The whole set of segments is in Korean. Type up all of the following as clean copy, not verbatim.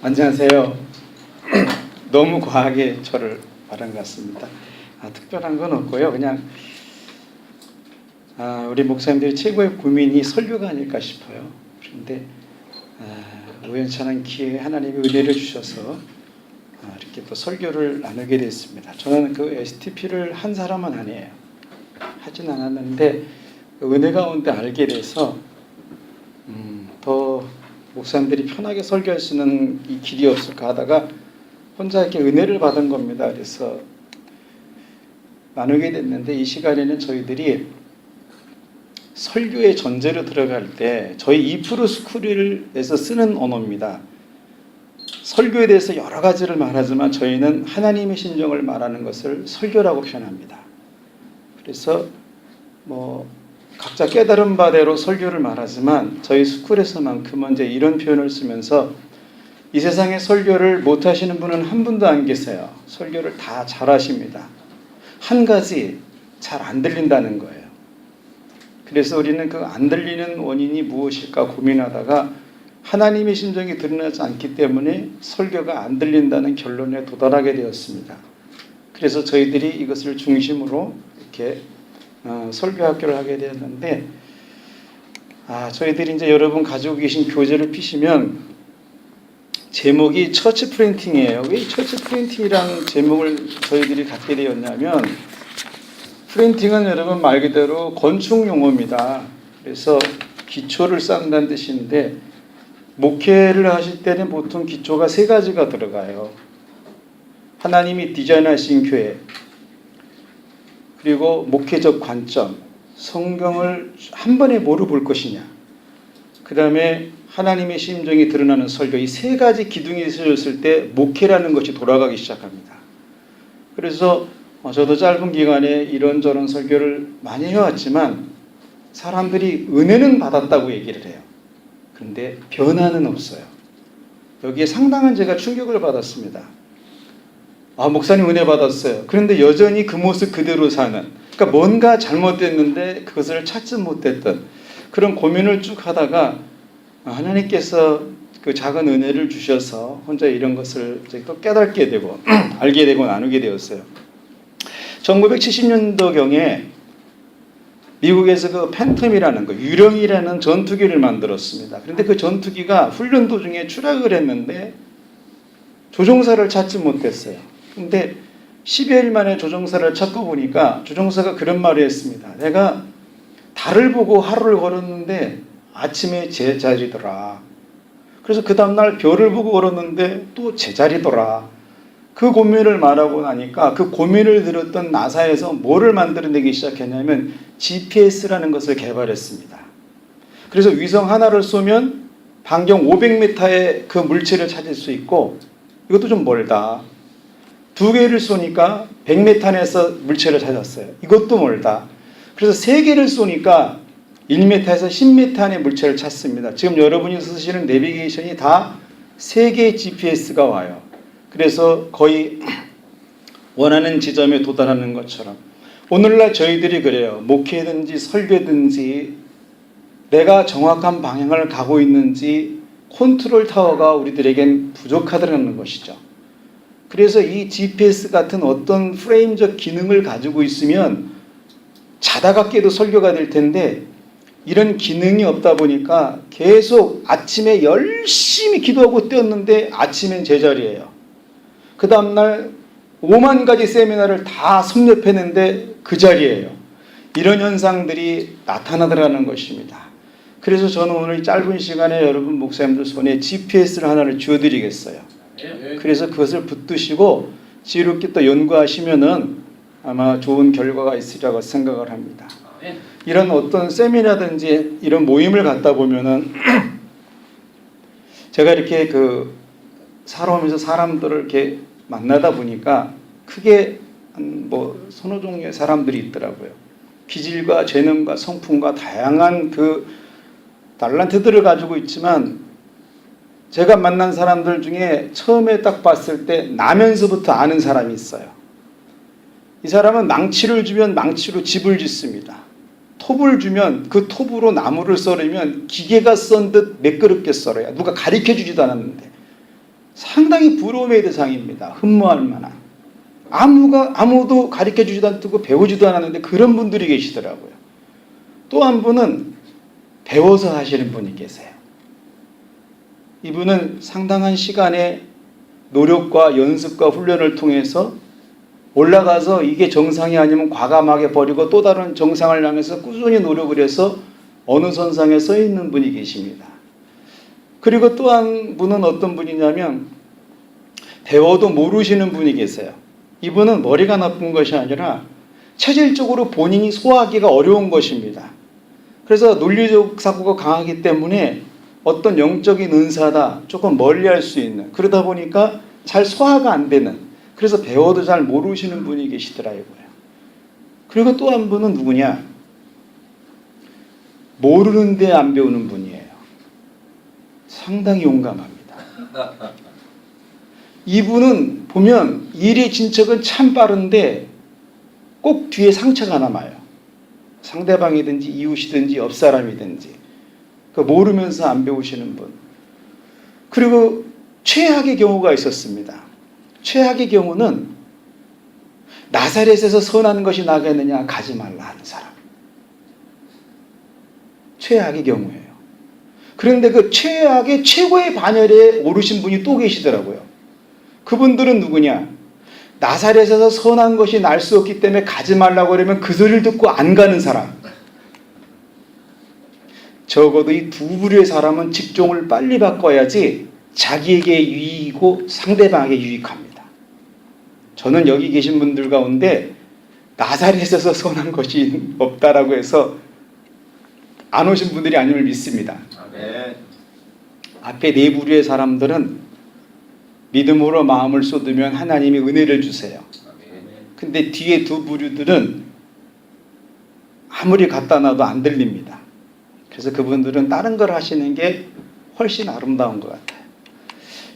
안녕하세요. 너무 과하게 저를 말한 것 같습니다. 특별한 건 없고요. 그냥 우리 목사님들이 최고의 고민이 설교가 아닐까 싶어요. 그런데 우연찮은 기회에 하나님이 은혜를 주셔서 이렇게 또 설교를 나누게 됐습니다. 저는 그 STP를 한 사람은 아니에요. 하진 않았는데 그 은혜 가운데 알게 돼서 더 목사님들이 편하게 설교할 수 있는 이 길이 없을까 하다가 혼자 이렇게 은혜를 받은 겁니다. 그래서 나누게 됐는데 이 시간에는 저희들이 설교의 전제로 들어갈 때 저희 이프로 스쿨에서 쓰는 언어입니다. 설교에 대해서 여러 가지를 말하지만 저희는 하나님의 심정을 말하는 것을 설교라고 표현합니다. 그래서 각자 깨달은 바대로 설교를 말하지만 저희 스쿨에서만큼은 이제 이런 표현을 쓰면서 이 세상에 설교를 못하시는 분은 한 분도 안 계세요. 설교를 다 잘하십니다. 한 가지 잘 안 들린다는 거예요. 그래서 우리는 그 안 들리는 원인이 무엇일까 고민하다가 하나님의 심정이 드러나지 않기 때문에 설교가 안 들린다는 결론에 도달하게 되었습니다. 그래서 저희들이 이것을 중심으로 이렇게 설교학교를 하게 되었는데 저희들이 이제 여러분 가지고 계신 교재를 피시면 제목이 처치 프린팅이에요. 왜 처치 프린팅이라는 제목을 저희들이 갖게 되었냐면 프린팅은 여러분 말 그대로 건축 용어입니다. 그래서 기초를 쌓는다는 뜻인데 목회를 하실 때는 보통 기초가 세 가지가 들어가요. 하나님이 디자인하신 교회, 그리고 목회적 관점, 성경을 한 번에 뭐로 볼 것이냐, 그 다음에 하나님의 심정이 드러나는 설교, 이 세 가지 기둥이 있어졌을 때 목회라는 것이 돌아가기 시작합니다. 그래서 저도 짧은 기간에 이런저런 설교를 많이 해왔지만 사람들이 은혜는 받았다고 얘기를 해요. 그런데 변화는 없어요. 여기에 상당한 제가 충격을 받았습니다. 목사님 은혜 받았어요. 그런데 여전히 그 모습 그대로 사는, 그러니까 뭔가 잘못됐는데 그것을 찾지 못했던 그런 고민을 쭉 하다가 하나님께서 그 작은 은혜를 주셔서 혼자 이런 것을 또 깨닫게 되고 알게 되고 나누게 되었어요. 1970년도경에 미국에서 그 팬텀이라는 거, 유령이라는 전투기를 만들었습니다. 그런데 그 전투기가 훈련 도중에 추락을 했는데 조종사를 찾지 못했어요. 근데 10여일 만에 조종사를 찾고 보니까 조종사가 그런 말을 했습니다. 내가 달을 보고 하루를 걸었는데 아침에 제자리더라. 그래서 그 다음날 별을 보고 걸었는데 또 제자리더라. 그 고민을 말하고 나니까 그 고민을 들었던 나사에서 뭐를 만들어내기 시작했냐면 GPS라는 것을 개발했습니다. 그래서 위성 하나를 쏘면 반경 500m의 그 물체를 찾을 수 있고, 이것도 좀 멀다. 두 개를 쏘니까 100m 안에서 물체를 찾았어요. 이것도 멀다. 그래서 세 개를 쏘니까 1m에서 10m 안에 물체를 찾습니다. 지금 여러분이 쓰시는 내비게이션이 다 세 개의 GPS가 와요. 그래서 거의 원하는 지점에 도달하는 것처럼 오늘날 저희들이 그래요. 목회든지 설교든지 내가 정확한 방향을 가고 있는지 컨트롤 타워가 우리들에겐 부족하다는 것이죠. 그래서 이 GPS 같은 어떤 프레임적 기능을 가지고 있으면 자다가 깨도 설교가 될 텐데 이런 기능이 없다 보니까 계속 아침에 열심히 기도하고 뛰었는데 아침엔 제자리예요. 그 다음날 5만 가지 세미나를 다 섭렵했는데 그 자리예요. 이런 현상들이 나타나더라는 것입니다. 그래서 저는 오늘 짧은 시간에 여러분 목사님들 손에 GPS를 하나를 주어드리겠어요. 그래서 그것을 붙드시고 지혜롭게 또 연구하시면은 아마 좋은 결과가 있으리라고 생각을 합니다. 이런 어떤 세미나든지 이런 모임을 갖다 보면은 제가 이렇게 살아오면서 사람들을 이렇게 만나다 보니까 크게 서너 종류의 사람들이 있더라고요. 기질과 재능과 성품과 다양한 그 달란트들을 가지고 있지만 제가 만난 사람들 중에 처음에 딱 봤을 때 나면서부터 아는 사람이 있어요. 이 사람은 망치를 주면 망치로 집을 짓습니다. 톱을 주면 그 톱으로 나무를 썰으면 기계가 썬 듯 매끄럽게 썰어요. 누가 가르쳐 주지도 않았는데. 상당히 부러움의 대상입니다. 흠모할 만한. 아무도 가르쳐 주지도 않고 배우지도 않았는데 그런 분들이 계시더라고요. 또 한 분은 배워서 하시는 분이 계세요. 이분은 상당한 시간의 노력과 연습과 훈련을 통해서 올라가서 이게 정상이 아니면 과감하게 버리고 또 다른 정상을 향해서 꾸준히 노력을 해서 어느 선상에 서 있는 분이 계십니다. 그리고 또 한 분은 어떤 분이냐면 배워도 모르시는 분이 계세요. 이분은 머리가 나쁜 것이 아니라 체질적으로 본인이 소화하기가 어려운 것입니다. 그래서 논리적 사고가 강하기 때문에 어떤 영적인 은사다 조금 멀리할 수 있는, 그러다 보니까 잘 소화가 안 되는, 그래서 배워도 잘 모르시는 분이 계시더라고요. 그리고 또 한 분은 누구냐? 모르는데 안 배우는 분이에요. 상당히 용감합니다. 이분은 보면 일의 진척은 참 빠른데 꼭 뒤에 상처가 남아요. 상대방이든지 이웃이든지 옆 사람이든지. 모르면서 안 배우시는 분. 그리고 최악의 경우가 있었습니다. 최악의 경우는 나사렛에서 선한 것이 나겠느냐 가지 말라 하는 사람. 최악의 경우예요. 그런데 그 최악의 최고의 반열에 오르신 분이 또 계시더라고요. 그분들은 누구냐? 나사렛에서 선한 것이 날 수 없기 때문에 가지 말라고 그러면 그 소리를 듣고 안 가는 사람. 적어도 이 두 부류의 사람은 직종을 빨리 바꿔야지 자기에게 유익이고 상대방에게 유익합니다. 저는 여기 계신 분들 가운데 나사렛에서 선한 것이 없다라고 해서 안 오신 분들이 아님을 믿습니다. 아멘. 앞에 네 부류의 사람들은 믿음으로 마음을 쏟으면 하나님이 은혜를 주세요. 근데 뒤에 두 부류들은 아무리 갖다 놔도 안 들립니다. 그래서 그분들은 다른 걸 하시는 게 훨씬 아름다운 것 같아요.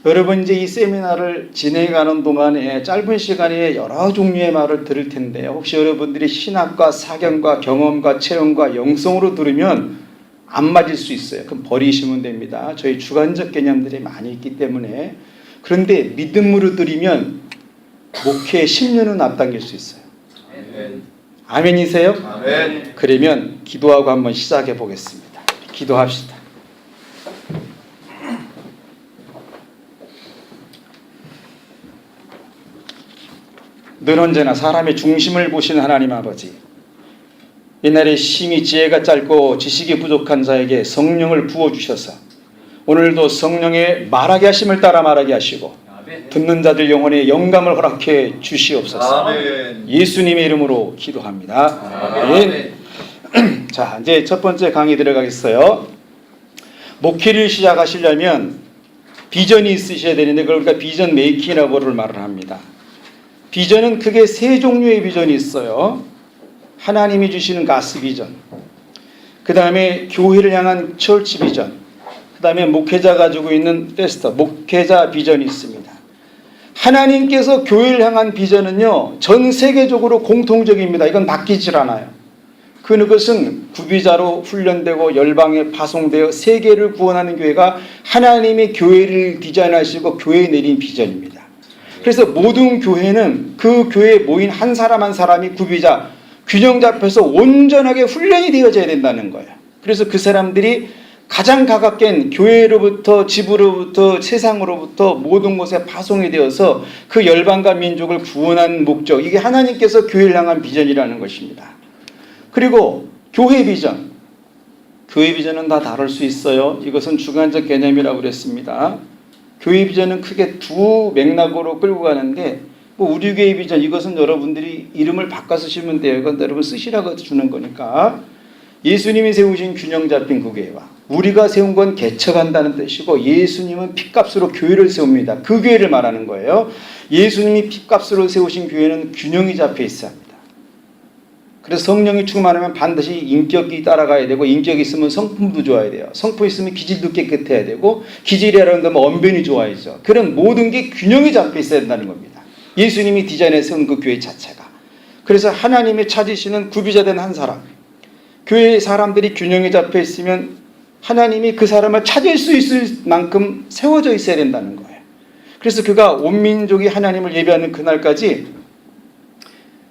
여러분 이제 이 세미나를 진행하는 동안에 짧은 시간에 여러 종류의 말을 들을 텐데요. 혹시 여러분들이 신학과 사견과 경험과 체험과 영성으로 들으면 안 맞을 수 있어요. 그럼 버리시면 됩니다. 저희 주관적 개념들이 많이 있기 때문에. 그런데 믿음으로 들으면 목회 10년은 앞당길 수 있어요. 아멘이세요? 아멘. 그러면 기도하고 한번 시작해 보겠습니다. 기도합시다. 늘 언제나 사람의 중심을 보시는 하나님 아버지, 옛날에 심히 지혜가 짧고 지식이 부족한 자에게 성령을 부어주셔서 오늘도 성령의 말하게 하심을 따라 말하게 하시고 듣는 자들 영혼에 영감을 허락해 주시옵소서. 아멘. 예수님의 이름으로 기도합니다. 아멘. 자, 이제 첫 번째 강의 들어가겠어요. 목회를 시작하시려면 비전이 있으셔야 되는데 그걸 우리가 비전 메이킹이라고 말을 합니다. 비전은 크게 세 종류의 비전이 있어요. 하나님이 주시는 가스 비전, 그 다음에 교회를 향한 철치 비전, 그 다음에 목회자가 가지고 있는 페스터, 목회자 비전이 있습니다. 하나님께서 교회를 향한 비전은요, 전 세계적으로 공통적입니다. 이건 바뀌질 않아요. 그것은 구비자로 훈련되고 열방에 파송되어 세계를 구원하는 교회가 하나님의 교회를 디자인하시고 교회에 내린 비전입니다. 그래서 모든 교회는 그 교회에 모인 한 사람 한 사람이 구비자, 균형 잡혀서 온전하게 훈련이 되어져야 된다는 거예요. 그래서 그 사람들이 가장 가깝게 교회로부터 집으로부터 세상으로부터 모든 곳에 파송이 되어서 그 열방과 민족을 구원하는 목적, 이게 하나님께서 교회를 향한 비전이라는 것입니다. 그리고 교회 비전, 교회 비전은 다 다를 수 있어요. 이것은 주관적 개념이라고 그랬습니다. 교회 비전은 크게 두 맥락으로 끌고 가는데, 우리 교회 비전, 이것은 여러분들이 이름을 바꿔 쓰시면 돼요. 이건 여러분 쓰시라고 주는 거니까. 예수님이 세우신 균형 잡힌 그 교회와 우리가 세운 건 개척한다는 뜻이고, 예수님은 핏값으로 교회를 세웁니다. 그 교회를 말하는 거예요. 예수님이 핏값으로 세우신 교회는 균형이 잡혀 있어야 합니다. 그래서 성령이 충만하면 반드시 인격이 따라가야 되고, 인격이 있으면 성품도 좋아야 돼요. 성품 있으면 기질도 깨끗해야 되고, 기질이라는 건 언변이 좋아야죠. 그런 모든 게 균형이 잡혀 있어야 된다는 겁니다. 예수님이 디자인해 세운 그 교회 자체가. 그래서 하나님이 찾으시는 구비자된 한 사람, 교회의 사람들이 균형이 잡혀 있으면 하나님이 그 사람을 찾을 수 있을 만큼 세워져 있어야 된다는 거예요. 그래서 그가 온 민족이 하나님을 예배하는 그날까지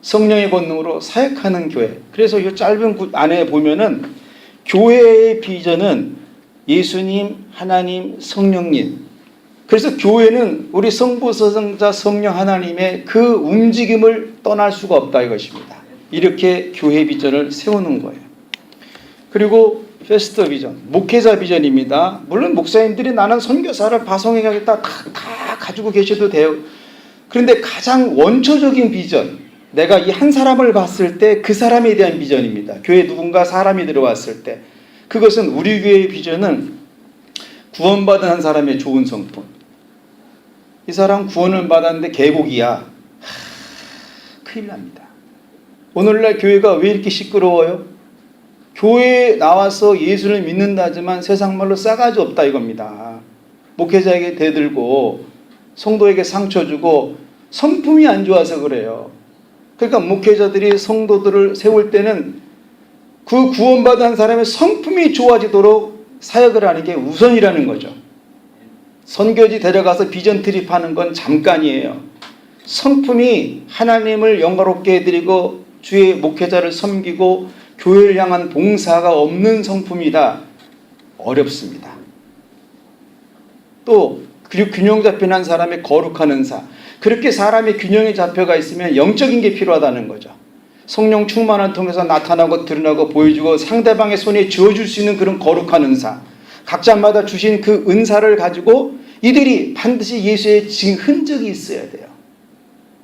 성령의 권능으로 사역하는 교회. 그래서 이 짧은 안에 보면은 교회의 비전은 예수님, 하나님, 성령님. 그래서 교회는 우리 성부, 성자, 성령 하나님의 그 움직임을 떠날 수가 없다 이것입니다. 이렇게 교회 비전을 세우는 거예요. 그리고 페스터 비전, 목회자 비전입니다. 물론 목사님들이 나는 선교사를 파송해야겠다 다 가지고 계셔도 돼요. 그런데 가장 원초적인 비전, 내가 이 한 사람을 봤을 때 그 사람에 대한 비전입니다. 교회에 누군가 사람이 들어왔을 때 그것은 우리 교회의 비전은 구원받은 한 사람의 좋은 성품. 이 사람 구원을 받았는데 계곡이야. 큰일 납니다. 오늘날 교회가 왜 이렇게 시끄러워요? 교회에 나와서 예수를 믿는다지만 세상 말로 싸가지 없다 이겁니다. 목회자에게 대들고 성도에게 상처 주고 성품이 안 좋아서 그래요. 그러니까 목회자들이 성도들을 세울 때는 그 구원받은 사람의 성품이 좋아지도록 사역을 하는 게 우선이라는 거죠. 선교지 데려가서 비전 트립하는 건 잠깐이에요. 성품이 하나님을 영광롭게 해드리고 주의 목회자를 섬기고 교회를 향한 봉사가 없는 성품이다. 어렵습니다. 또 균형 잡힌 한 사람의 거룩한 은사. 그렇게 사람의 균형이 잡혀가 있으면 영적인 게 필요하다는 거죠. 성령 충만을 통해서 나타나고 드러나고 보여주고 상대방의 손에 쥐어줄 수 있는 그런 거룩한 은사. 각자마다 주신 그 은사를 가지고 이들이 반드시 예수의 흔적이 있어야 돼요.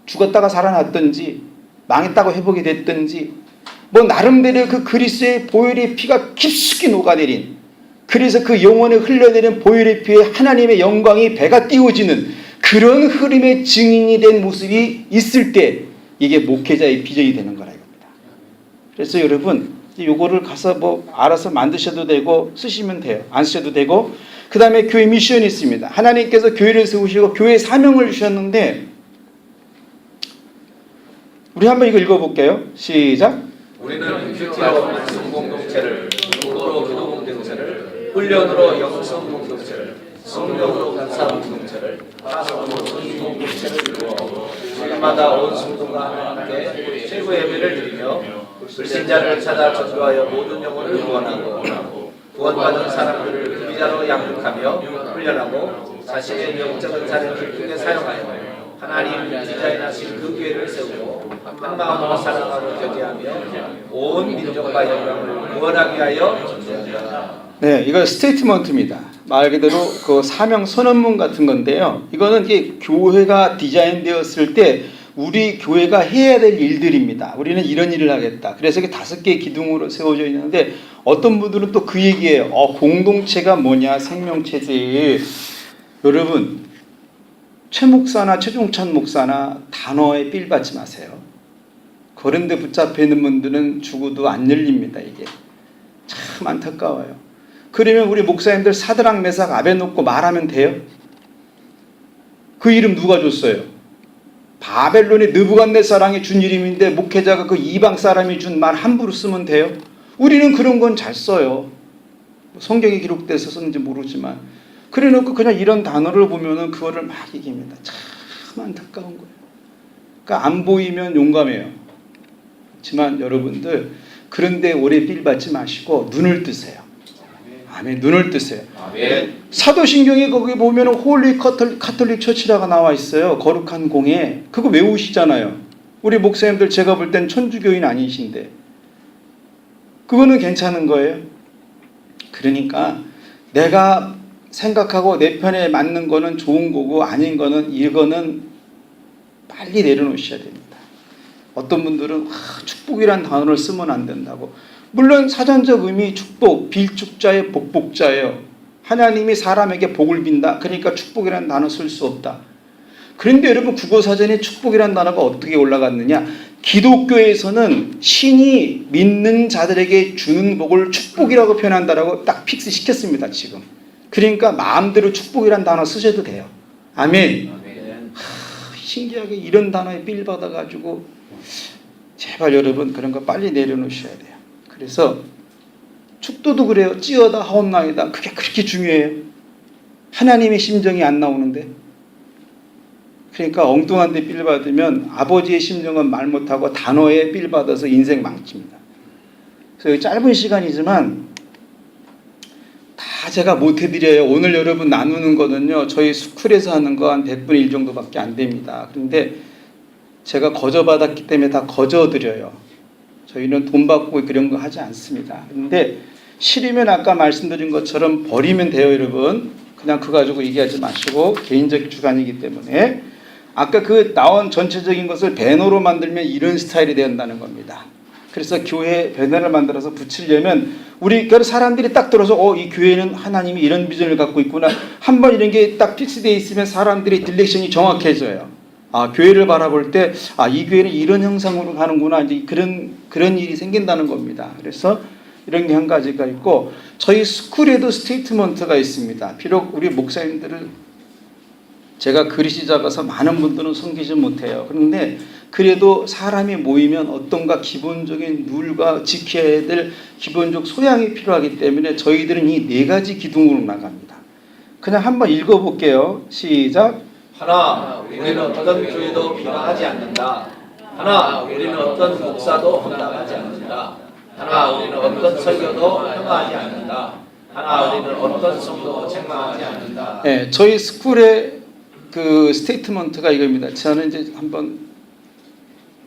죽었다가 살아났든지 망했다고 회복이 됐든지 뭐 나름대로 그 그리스도의 보혈의 피가 깊숙이 녹아내린, 그래서 그 영혼에 흘러내린 보혈의 피에 하나님의 영광이 배가 띄워지는 그런 흐름의 증인이 된 모습이 있을 때 이게 목회자의 비전이 되는 거라 이겁니다. 그래서 여러분 요거를 가서 뭐 알아서 만드셔도 되고 쓰시면 돼요. 안 쓰셔도 되고. 그 다음에 교회 미션이 있습니다. 하나님께서 교회를 세우시고 교회 사명을 주셨는데 우리 한번 이거 읽어볼게요. 시작. 우리는 큐티로 말씀 공동체를, 도로 기도 공동체를, 훈련으로 영성 공동체를, 성령으로 감사 공동체를, 파송으로 선교 공동체를 이루어 주일마다 온 성도가 함께 최고 예배를 드리며 불신자를 찾아 전도하여 모든 영혼을 구원하고 구원받은 사람들을 비자로 양육하며 훈련하고 자신의 영적 은사를 기쁘게 사용하여 하나님 디자인하신 그 교회를 세우고 한 마음으로 사랑하고 교제하며 온 민족과 영광을 구원하게 하여 존재한다. 네, 이거 스테이트먼트입니다. 말 그대로 그 사명 선언문 같은 건데요. 이거는 이게 교회가 디자인되었을 때 우리 교회가 해야 될 일들입니다. 우리는 이런 일을 하겠다. 그래서 이게 5개의 기둥으로 세워져 있는데 어떤 분들은 또 그 얘기예요. 공동체가 뭐냐, 생명체지. 여러분, 최 목사나 최종찬 목사나 단어에 삘 받지 마세요. 그런 데 붙잡혀 있는 분들은 죽어도 안 열립니다. 이게 참 안타까워요. 그러면 우리 목사님들 사드락 메삭 아벤노고 말하면 돼요? 그 이름 누가 줬어요? 바벨론의 느부갓네살왕이 준 이름인데 목회자가 그 이방 사람이 준 말 함부로 쓰면 돼요? 우리는 그런 건 잘 써요. 성경에 기록돼서 썼는지 모르지만 그래 놓고 그냥 이런 단어를 보면은 그거를 막 이깁니다. 참 안타까운 거예요. 그러니까 안 보이면 용감해요. 그렇지만 여러분들 그런데 오래 삘 받지 마시고 눈을 뜨세요. 아멘. 눈을 뜨세요. 아멘. 사도신경에 거기 보면 홀리 카톨릭 처치라가 나와 있어요. 거룩한 공예. 그거 외우시잖아요. 우리 목사님들 제가 볼 땐 천주교인 아니신데 그거는 괜찮은 거예요. 그러니까 내가 생각하고 내 편에 맞는 거는 좋은 거고 아닌 거는 이거는 빨리 내려놓으셔야 됩니다. 어떤 분들은 축복이란 단어를 쓰면 안 된다고. 물론 사전적 의미 축복, 빌축자의 복복자예요. 하나님이 사람에게 복을 빈다. 그러니까 축복이라는 단어 쓸 수 없다. 그런데 여러분 국어사전에 축복이라는 단어가 어떻게 올라갔느냐. 기독교에서는 신이 믿는 자들에게 주는 복을 축복이라고 표현한다라고 딱 픽스시켰습니다. 지금. 그러니까 마음대로 축복이라는 단어 쓰셔도 돼요. 아멘. 신기하게 이런 단어에 삘 받아가지고 제발 여러분 그런 거 빨리 내려놓으셔야 돼요. 그래서 축도도 그래요. 찌어다 하옵나이다. 그게 그렇게 중요해요. 하나님의 심정이 안 나오는데 그러니까 엉뚱한 데 삘 받으면 아버지의 심정은 말 못하고 단어에 삘 받아서 인생 망칩니다. 그래서 짧은 시간이지만 다 제가 못 해드려요. 오늘 여러분 나누는 거는요, 저희 스쿨에서 하는 거 한 100분의 1 정도밖에 안 됩니다. 그런데 제가 거저받았기 때문에 다 거저드려요. 저희는 돈 받고 그런 거 하지 않습니다. 그런데 싫으면 아까 말씀드린 것처럼 버리면 돼요, 여러분. 그냥 그거 가지고 얘기하지 마시고, 개인적 주관이기 때문에. 아까 그 나온 전체적인 것을 배너로 만들면 이런 스타일이 된다는 겁니다. 그래서 교회 배너를 만들어서 붙이려면 우리 사람들이 딱 들어서 이 교회는 하나님이 이런 비전을 갖고 있구나. 한번 이런 게 딱 픽스되어 있으면 사람들이 딜렉션이 정확해져요. 교회를 바라볼 때 이 교회는 이런 형상으로 가는구나. 이제 그런 일이 생긴다는 겁니다. 그래서 이런 게 한 가지가 있고, 저희 스쿨에도 스테이트먼트가 있습니다. 비록 우리 목사님들을 제가 그릇이 작아서 많은 분들은 섬기지 못해요. 그런데 그래도 사람이 모이면 어떤가 기본적인 룰과 지켜야 될 기본적 소양이 필요하기 때문에 저희들은 이 4가지 기둥으로 나갑니다. 그냥 한번 읽어볼게요. 시작. 하나, 우리는 어떤 교회도 비방하지 않는다. 하나, 우리는 어떤 목사도 헌납하지 않는다. 하나, 우리는 어떤 설교도 폄하하지 않는다. 하나, 우리는 어떤 성도 책망하지 않는다. 네, 저희 스쿨의 그 스테이트먼트가 이겁니다. 저는 이제 한번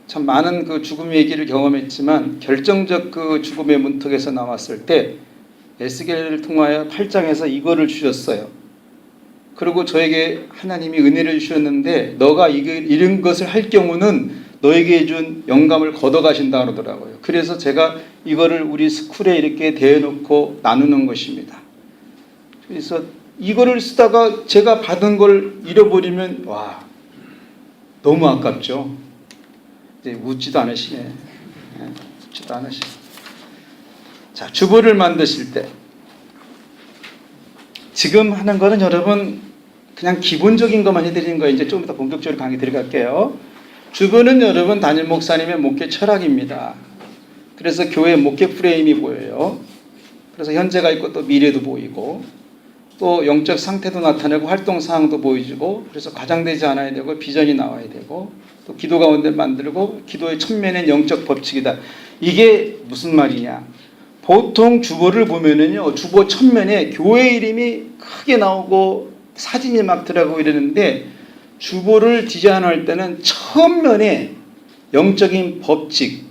참 많은 그 죽음 얘기를 경험했지만 결정적 그 죽음의 문턱에서 나왔을 때 에스겔을 통하여 8장에서 이거를 주셨어요. 그리고 저에게 하나님이 은혜를 주셨는데 너가 이런 것을 할 경우는 너에게 준 영감을 걷어가신다 그러더라고요. 그래서 제가 이거를 우리 스쿨에 이렇게 대놓고 나누는 것입니다. 그래서 이거를 쓰다가 제가 받은 걸 잃어버리면 너무 아깝죠. 이제 웃지도 않으시네. 웃지도 않으시네. 자, 주보를 만드실 때 지금 하는 거는 여러분 그냥 기본적인 것만 해드리는 거예요. 이제 좀 더 본격적으로 강의 들어갈게요. 주보는 여러분 담임 목사님의 목회 철학입니다. 그래서 교회 목회 프레임이 보여요. 그래서 현재가 있고 또 미래도 보이고 또 영적 상태도 나타내고 활동 사항도 보여주고, 그래서 과장되지 않아야 되고 비전이 나와야 되고, 또 기도 가운데 만들고 기도의 천면엔 영적 법칙이다. 이게 무슨 말이냐? 보통 주보를 보면은요, 주보 천면에 교회 이름이 크게 나오고 사진이 막 들어가고 이러는데, 주보를 디자인할 때는 천면에 영적인 법칙,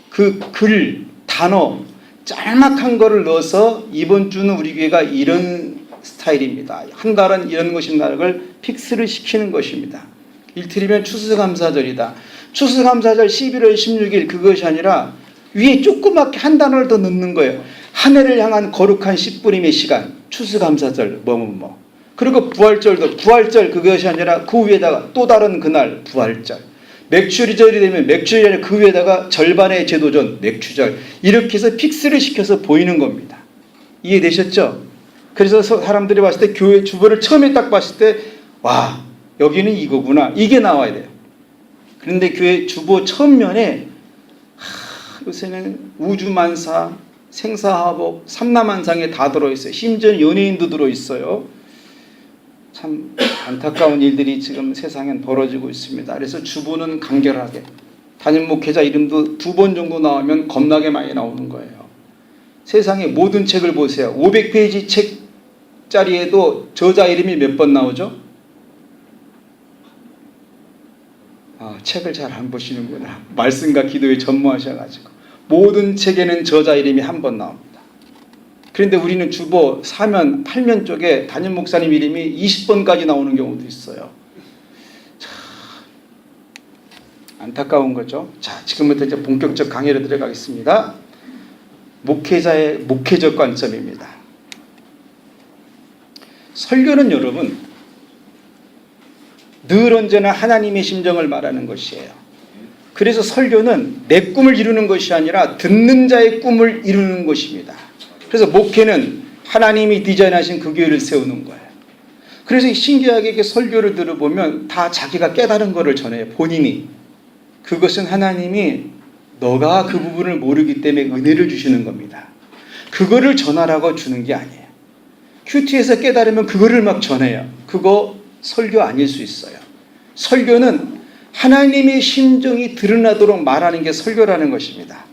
그 글, 단어 짤막한 거를 넣어서 이번 주는 우리 교회가 이런 스타일입니다. 한 달은 이런 것입니다. 걸 픽스를 시키는 것입니다. 일틀이면 추수감사절이다. 추수감사절 11월 16일 그것이 아니라 위에 조그맣게 한 단어를 더 넣는 거예요. 한 해를 향한 거룩한 씨뿌림의 시간, 추수감사절 뭐뭐뭐. 그리고 부활절도 부활절 그것이 아니라 그 위에다가 또 다른 그날 부활절. 맥주절이 되면 맥주절 그 위에다가 절반의 제도전 맥주절. 이렇게 해서 픽스를 시켜서 보이는 겁니다. 이해되셨죠? 그래서 사람들이 봤을 때 교회 주보를 처음에 딱 봤을 때 여기는 이거구나 이게 나와야 돼요. 그런데 교회 주보 첫면에 요새는 우주만사, 생사화복, 삼라만상에 다 들어있어요. 심지어 연예인도 들어있어요. 참 안타까운 일들이 지금 세상엔 벌어지고 있습니다. 그래서 주보는 간결하게, 담임 목회자 이름도 2번 정도 나오면 겁나게 많이 나오는 거예요. 세상의 모든 책을 보세요. 500페이지 책짜리에도 저자 이름이 몇 번 나오죠? 책을 잘 안 보시는구나. 말씀과 기도에 전무하셔가지고 모든 책에는 저자 이름이 한 번 나옵니다. 그런데 우리는 주보 4면, 8면 쪽에 담임 목사님 이름이 20번까지 나오는 경우도 있어요. 참 안타까운 거죠. 자, 지금부터 이제 본격적 강의로 들어가겠습니다. 목회자의 목회적 관점입니다. 설교는 여러분 늘 언제나 하나님의 심정을 말하는 것이에요. 그래서 설교는 내 꿈을 이루는 것이 아니라 듣는 자의 꿈을 이루는 것입니다. 그래서 목회는 하나님이 디자인하신 그 교회를 세우는 거예요. 그래서 신기하게 이렇게 설교를 들어보면 다 자기가 깨달은 것을 전해요. 본인이. 그것은 하나님이 너가 그 부분을 모르기 때문에 은혜를 주시는 겁니다. 그거를 전하라고 주는 게 아니에요. 큐티에서 깨달으면 그거를 막 전해요. 그거 설교 아닐 수 있어요. 설교는 하나님의 심정이 드러나도록 말하는 게 설교라는 것입니다.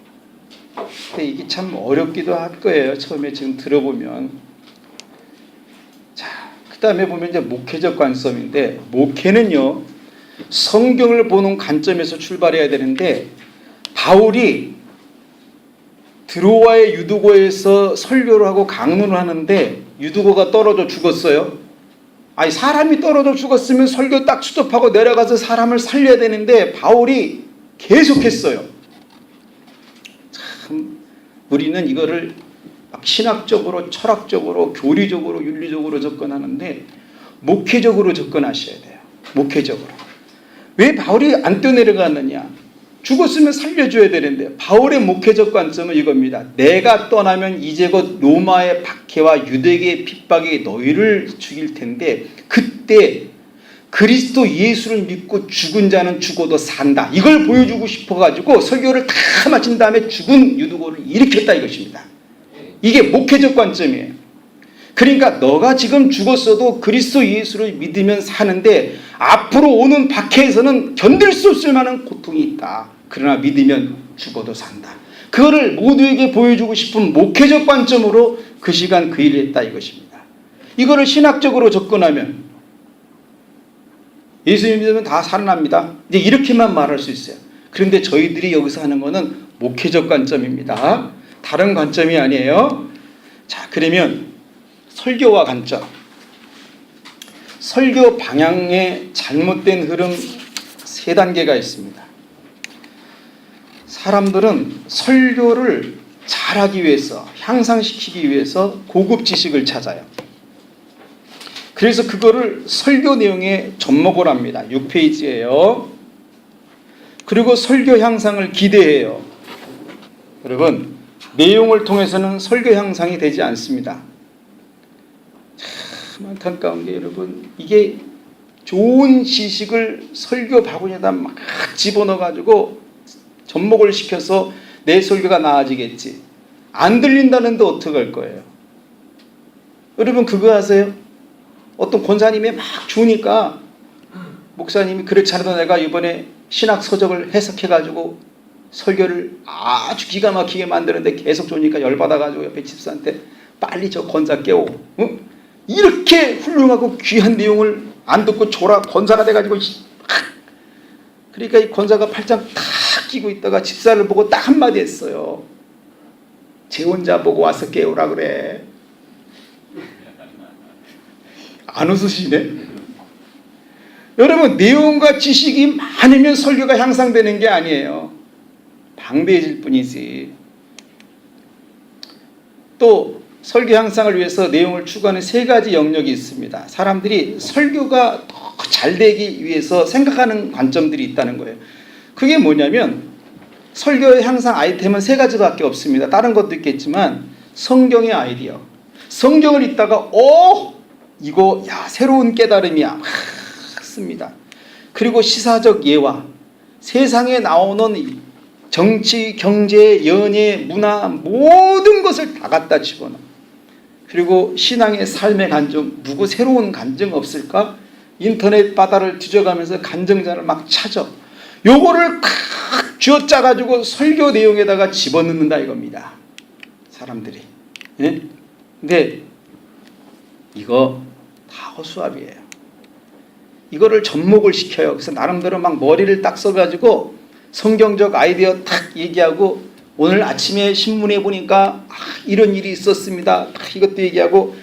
근데 이게 참 어렵기도 할 거예요. 처음에 지금 들어보면. 자, 그 다음에 보면 이제 목회적 관점인데, 목회는요, 성경을 보는 관점에서 출발해야 되는데, 바울이 드로아의 유두고에서 설교를 하고 강론을 하는데 유두고가 떨어져 죽었어요. 아니, 사람이 떨어져 죽었으면 설교 딱 수접하고 내려가서 사람을 살려야 되는데 바울이 계속했어요. 참, 우리는 이거를 막 신학적으로, 철학적으로, 교리적으로, 윤리적으로 접근하는데 목회적으로 접근하셔야 돼요. 목회적으로. 왜 바울이 안 뛰어내려갔느냐? 죽었으면 살려줘야 되는데, 바울의 목회적 관점은 이겁니다. 내가 떠나면 이제 곧 로마의 박해와 유대계의 핍박이 너희를 죽일 텐데 그때 그리스도 예수를 믿고 죽은 자는 죽어도 산다. 이걸 보여주고 싶어가지고 설교를 다 마친 다음에 죽은 유두고를 일으켰다 이것입니다. 이게 목회적 관점이에요. 그러니까 너가 지금 죽었어도 그리스도 예수를 믿으면 사는데 앞으로 오는 박해에서는 견딜 수 없을 만한 고통이 있다. 그러나 믿으면 죽어도 산다. 그거를 모두에게 보여주고 싶은 목회적 관점으로 그 시간 그 일을 했다 이것입니다. 이거를 신학적으로 접근하면 예수님 믿으면 다 살아납니다. 이제 이렇게만 말할 수 있어요. 그런데 저희들이 여기서 하는 거는 목회적 관점입니다. 다른 관점이 아니에요. 자, 그러면 설교와 관점. 설교 방향의 잘못된 흐름 3단계가 있습니다. 사람들은 설교를 잘하기 위해서, 향상시키기 위해서 고급 지식을 찾아요. 그래서 그거를 설교 내용에 접목을 합니다. 6페이지예요. 그리고 설교 향상을 기대해요. 여러분, 내용을 통해서는 설교 향상이 되지 않습니다. 참 안타까운 게 여러분, 이게 좋은 지식을 설교 바구니에다 막 집어넣어가지고 접목을 시켜서 내 설교가 나아지겠지. 안 들린다는데 어떡할 거예요? 여러분 그거 아세요? 어떤 권사님이 막 주니까 목사님이 그렇지 않아도 내가 이번에 신학 서적을 해석해가지고 설교를 아주 기가 막히게 만드는데 계속 주니까 열받아가지고 옆에 집사한테 빨리 저 권사 깨워. 응? 이렇게 훌륭하고 귀한 내용을 안 듣고 졸아 권사가 돼가지고 그러니까 이 권사가 팔짱 탁 끼고 있다가 집사를 보고 딱 한마디 했어요. 제 혼자 보고 와서 깨우라 그래. 안 웃으시네? 여러분, 내용과 지식이 많으면 설교가 향상되는 게 아니에요. 방대해질 뿐이지. 또 설교 향상을 위해서 내용을 추구하는 3가지 영역이 있습니다. 사람들이 설교가 더 잘 되기 위해서 생각하는 관점들이 있다는 거예요. 그게 뭐냐면 설교의 향상 아이템은 3가지밖에 없습니다. 다른 것도 있겠지만 성경의 아이디어. 성경을 읽다가 이거 새로운 깨달음이야. 습니다. 그리고 시사적 예화. 세상에 나오는 정치, 경제, 연예, 문화 모든 것을 다 갖다 집어넣어. 그리고 신앙의 삶의 간증. 누구 새로운 간증 없을까? 인터넷 바다를 뒤져가면서 간증자를 막 찾아. 요거를 탁 쥐어짜가지고 설교 내용에다가 집어넣는다 이겁니다. 사람들이. 예? 근데 이거 다 허수아비예요. 이거를 접목을 시켜요. 그래서 나름대로 막 머리를 딱 써가지고 성경적 아이디어 탁 얘기하고 오늘 아침에 신문에 보니까 이런 일이 있었습니다. 딱 이것도 얘기하고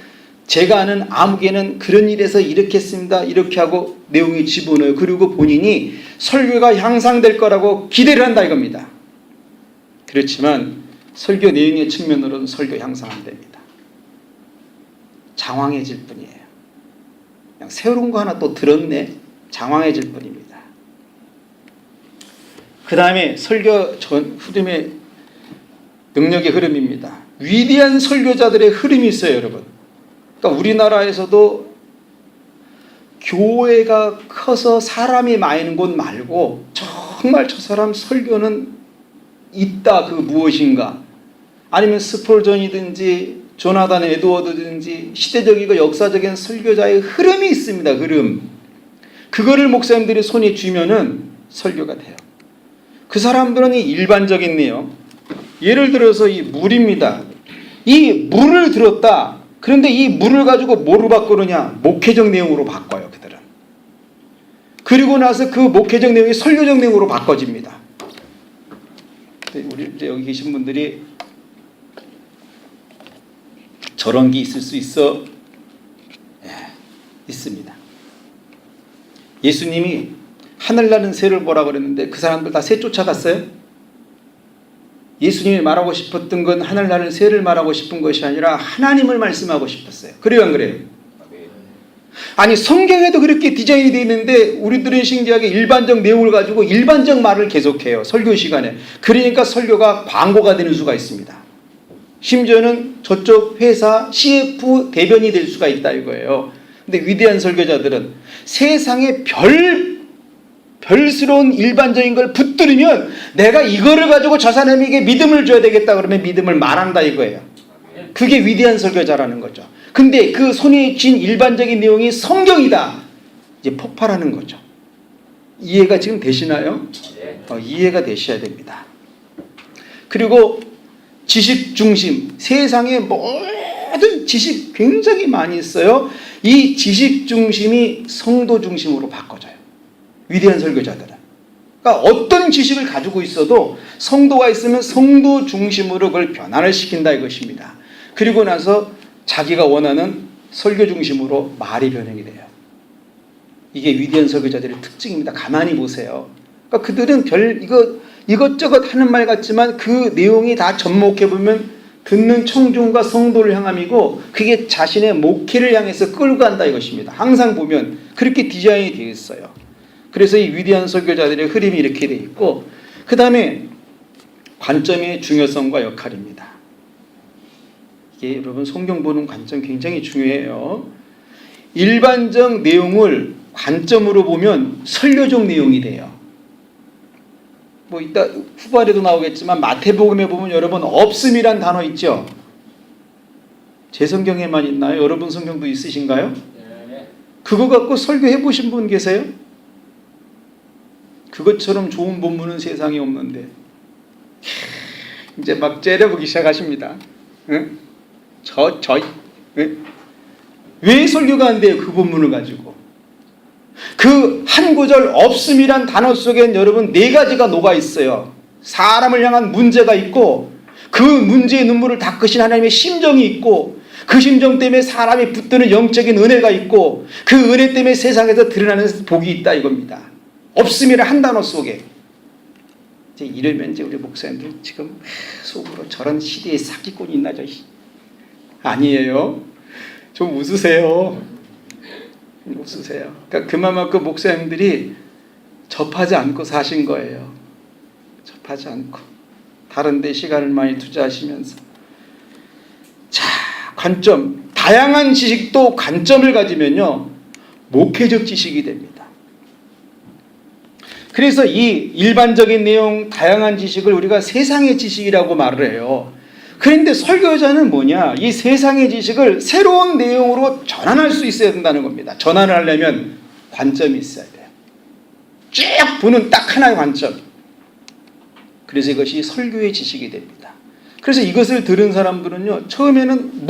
제가 아는 아무개는 그런 일에서 이렇게 했습니다. 이렇게 하고 내용이 집어넣어요. 그리고 본인이 설교가 향상될 거라고 기대를 한다 이겁니다. 그렇지만 설교 내용의 측면으로는 설교 향상 안 됩니다. 장황해질 뿐이에요. 그냥 새로운 거 하나 또 들었네. 장황해질 뿐입니다. 그 다음에 설교 전 흐름의 능력의 흐름입니다. 위대한 설교자들의 흐름이 있어요, 여러분. 그러니까 우리나라에서도 교회가 커서 사람이 많은 곳 말고 정말 저 사람 설교는 있다. 그 무엇인가. 아니면 스폴전이든지 조나단 에드워드든지 시대적이고 역사적인 설교자의 흐름이 있습니다. 흐름. 그거를 목사님들이 손에 쥐면은 설교가 돼요. 그 사람들은 이 일반적인 내용, 예를 들어서 이 물입니다. 이 물을 들었다. 그런데 이 물을 가지고 뭐로 바꾸느냐? 목회적 내용으로 바꿔요, 그들은. 그리고 나서 그 목회적 내용이 설교적 내용으로 바꿔집니다. 우리 이제 여기 계신 분들이 저런 게 있을 수 있어? 예, 있습니다. 예수님이 하늘나는 새를 보라고 그랬는데 그 사람들 다 새 쫓아갔어요? 예수님이 말하고 싶었던 건 하늘나는 새를 말하고 싶은 것이 아니라 하나님을 말씀하고 싶었어요. 그래요, 안 그래요? 아니, 성경에도 그렇게 디자인이 되어 있는데 우리들은 신기하게 일반적 내용을 가지고 일반적 말을 계속해요, 설교 시간에. 그러니까 설교가 광고가 되는 수가 있습니다. 심지어는 저쪽 회사 CF 대변이 될 수가 있다 이거예요. 근데 위대한 설교자들은 세상에 별스러운 일반적인 걸 붙들으면 내가 이거를 가지고 저 사람에게 믿음을 줘야 되겠다 그러면 믿음을 말한다 이거예요. 그게 위대한 설교자라는 거죠. 근데 그 손에 쥔 일반적인 내용이 성경이다, 이제 폭발하는 거죠. 이해가 지금 되시나요? 이해가 되셔야 됩니다. 그리고 지식 중심, 세상에 모든 지식 굉장히 많이 있어요. 이 지식 중심이 성도 중심으로 바꿔져요, 위대한 설교자들은. 그러니까 어떤 지식을 가지고 있어도 성도가 있으면 성도 중심으로 그걸 변화를 시킨다 이것입니다. 그리고 나서 자기가 원하는 설교 중심으로 말이 변형이 돼요. 이게 위대한 설교자들의 특징입니다. 가만히 보세요. 그러니까 그들은 이것저것 하는 말 같지만 그 내용이 다 접목해보면 듣는 청중과 성도를 향함이고 그게 자신의 목회를 향해서 끌고 간다 이것입니다. 항상 보면 그렇게 디자인이 되어 있어요. 그래서 이 위대한 설교자들의 흐름이 이렇게 되어 있고, 그 다음에 관점의 중요성과 역할입니다. 이게 여러분 성경 보는 관점 굉장히 중요해요. 일반적 내용을 관점으로 보면 설교적 내용이 돼요. 뭐 이따 후반에도 나오겠지만 마태복음에 보면 여러분 없음이란 단어 있죠? 제 성경에만 있나요? 여러분 성경도 있으신가요? 그거 갖고 설교해 보신 분 계세요? 그것처럼 좋은 본문은 세상에 없는데 이제 막 째려보기 시작하십니다. 응? 왜 설교가 안 돼요? 그 본문을 가지고. 그 한 구절 없음이란 단어 속엔 여러분 4가지가 녹아 있어요. 사람을 향한 문제가 있고 그 문제의 눈물을 닦으신 하나님의 심정이 있고 그 심정 때문에 사람이 붙드는 영적인 은혜가 있고 그 은혜 때문에 세상에서 드러나는 복이 있다 이겁니다. 없음이란 한 단어 속에. 이제 이러면 이제 우리 목사님들 지금 속으로 저런 시대의 사기꾼이 있나 저 아니에요. 좀 웃으세요. 웃으세요. 그러니까 그만큼 목사님들이 접하지 않고 사신 거예요. 접하지 않고 다른 데 시간을 많이 투자하시면서. 자, 관점. 다양한 지식도 관점을 가지면요 목회적 지식이 됩니다. 그래서 이 일반적인 내용, 다양한 지식을 우리가 세상의 지식이라고 말을 해요. 그런데 설교자는 뭐냐? 이 세상의 지식을 새로운 내용으로 전환할 수 있어야 된다는 겁니다. 전환을 하려면 관점이 있어야 돼요. 쭉 보는 딱 하나의 관점. 그래서 이것이 설교의 지식이 됩니다. 그래서 이것을 들은 사람들은요, 처음에는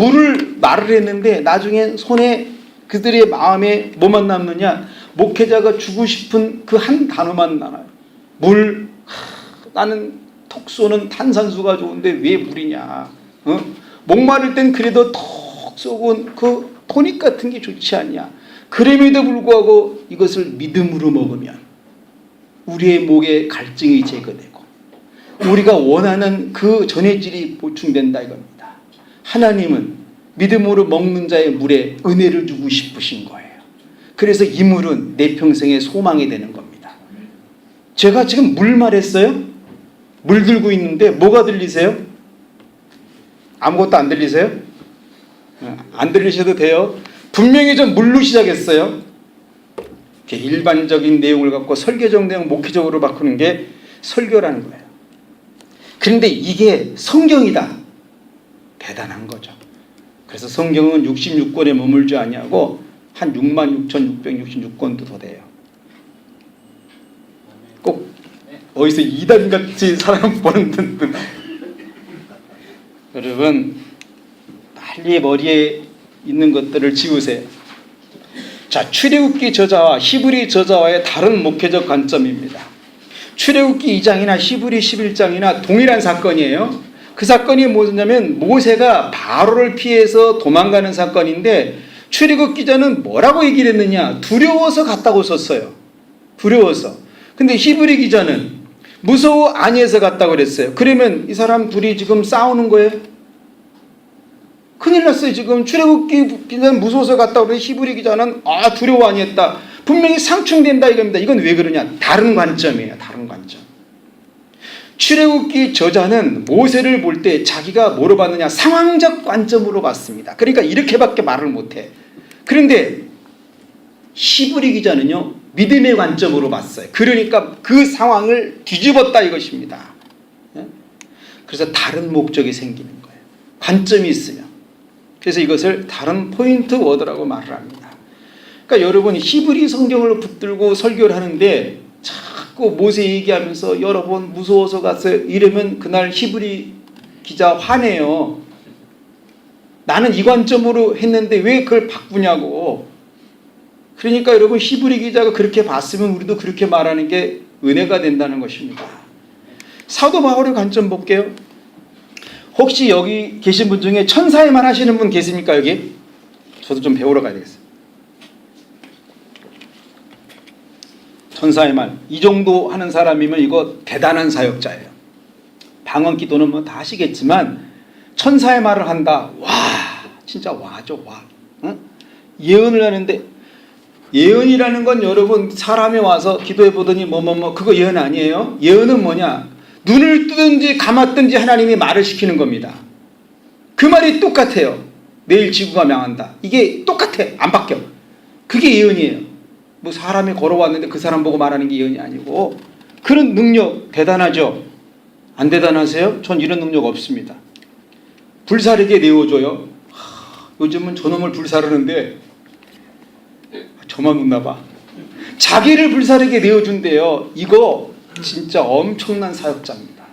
말을 했는데 나중엔 손에 그들의 마음에 뭐만 남느냐? 목회자가 주고 싶은 그 한 단어만 남아요. 나는 톡 쏘는 탄산수가 좋은데 왜 물이냐? 목마를 땐 그래도 톡 쏘고 그 토닉 같은 게 좋지 않냐? 그럼에도 불구하고 이것을 믿음으로 먹으면 우리의 목에 갈증이 제거되고 우리가 원하는 그 전해질이 보충된다 이겁니다. 하나님은 믿음으로 먹는 자의 물에 은혜를 주고 싶으신 거예요. 그래서 이 물은 내 평생의 소망이 되는 겁니다. 제가 지금 물 말했어요? 물 들고 있는데 뭐가 들리세요? 아무것도 안 들리세요? 안 들리셔도 돼요. 분명히 좀 물로 시작했어요. 일반적인 내용을 갖고 설교적 내용 목회적으로 바꾸는 게 설교라는 거예요. 그런데 이게 성경이다. 대단한 거죠. 그래서 성경은 66권에 머물지 아니하고 한 66,666권도 더 돼요. 꼭 어디서 이단같이 사람 보는 듯. 여러분 빨리 머리에 있는 것들을 지우세요. 자, 출애굽기 저자와 히브리 저자와의 다른 목회적 관점입니다. 출애굽기 2장이나 히브리 11장이나 동일한 사건이에요. 그 사건이 뭐냐면 모세가 바로를 피해서 도망가는 사건인데 출애굽 기자는 뭐라고 얘기를 했느냐? 두려워서 갔다고 썼어요. 두려워서. 근데 히브리 기자는 무서워 아니해서 갔다고 그랬어요. 그러면 이 사람 둘이 지금 싸우는 거예요? 큰일 났어요. 지금 출애굽기 기자는 무서워서 갔다고 그러는데 히브리 기자는 두려워 아니했다. 분명히 상충된다 이겁니다. 이건 왜 그러냐? 다른 관점이에요. 다른 관점. 출애굽기 저자는 모세를 볼 때 자기가 뭐로 봤느냐? 상황적 관점으로 봤습니다. 그러니까 이렇게밖에 말을 못해. 그런데 히브리 기자는요, 믿음의 관점으로 봤어요. 그러니까 그 상황을 뒤집었다 이것입니다. 그래서 다른 목적이 생기는 거예요. 관점이 있으면. 그래서 이것을 다른 포인트 워드라고 말을 합니다. 그러니까 여러분 히브리 성경을 붙들고 설교를 하는데 자꾸 모세 얘기하면서 여러분 무서워서 갔어요 이러면 그날 히브리 기자 화내요. 나는 이 관점으로 했는데 왜 그걸 바꾸냐고. 그러니까 여러분 히브리 기자가 그렇게 봤으면 우리도 그렇게 말하는 게 은혜가 된다는 것입니다. 사도 바울의 관점 볼게요. 혹시 여기 계신 분 중에 천사의 말 하시는 분 계십니까? 여기? 저도 좀 배우러 가야 되겠어요. 천사의 말. 이 정도 하는 사람이면 이거 대단한 사역자예요. 방언 기도는 뭐 다 하시겠지만 천사의 말을 한다. 와, 진짜 와죠, 와. 응? 예언을 하는데 예언이라는 건 여러분 사람이 와서 기도해 보더니 그거 예언 아니에요. 예언은 뭐냐? 눈을 뜨든지 감았든지 하나님이 말을 시키는 겁니다. 그 말이 똑같아요. 내일 지구가 망한다. 이게 똑같아. 안 바뀌어. 그게 예언이에요. 뭐 사람이 걸어왔는데 그 사람 보고 말하는 게 예언이 아니고 그런 능력 대단하죠. 안 대단하세요? 전 이런 능력 없습니다. 불사르게 내어줘요. 요즘은 저놈을 불사르는데 저만 웃나 봐. 자기를 불사르게 내어준대요. 이거 진짜 엄청난 사역자입니다.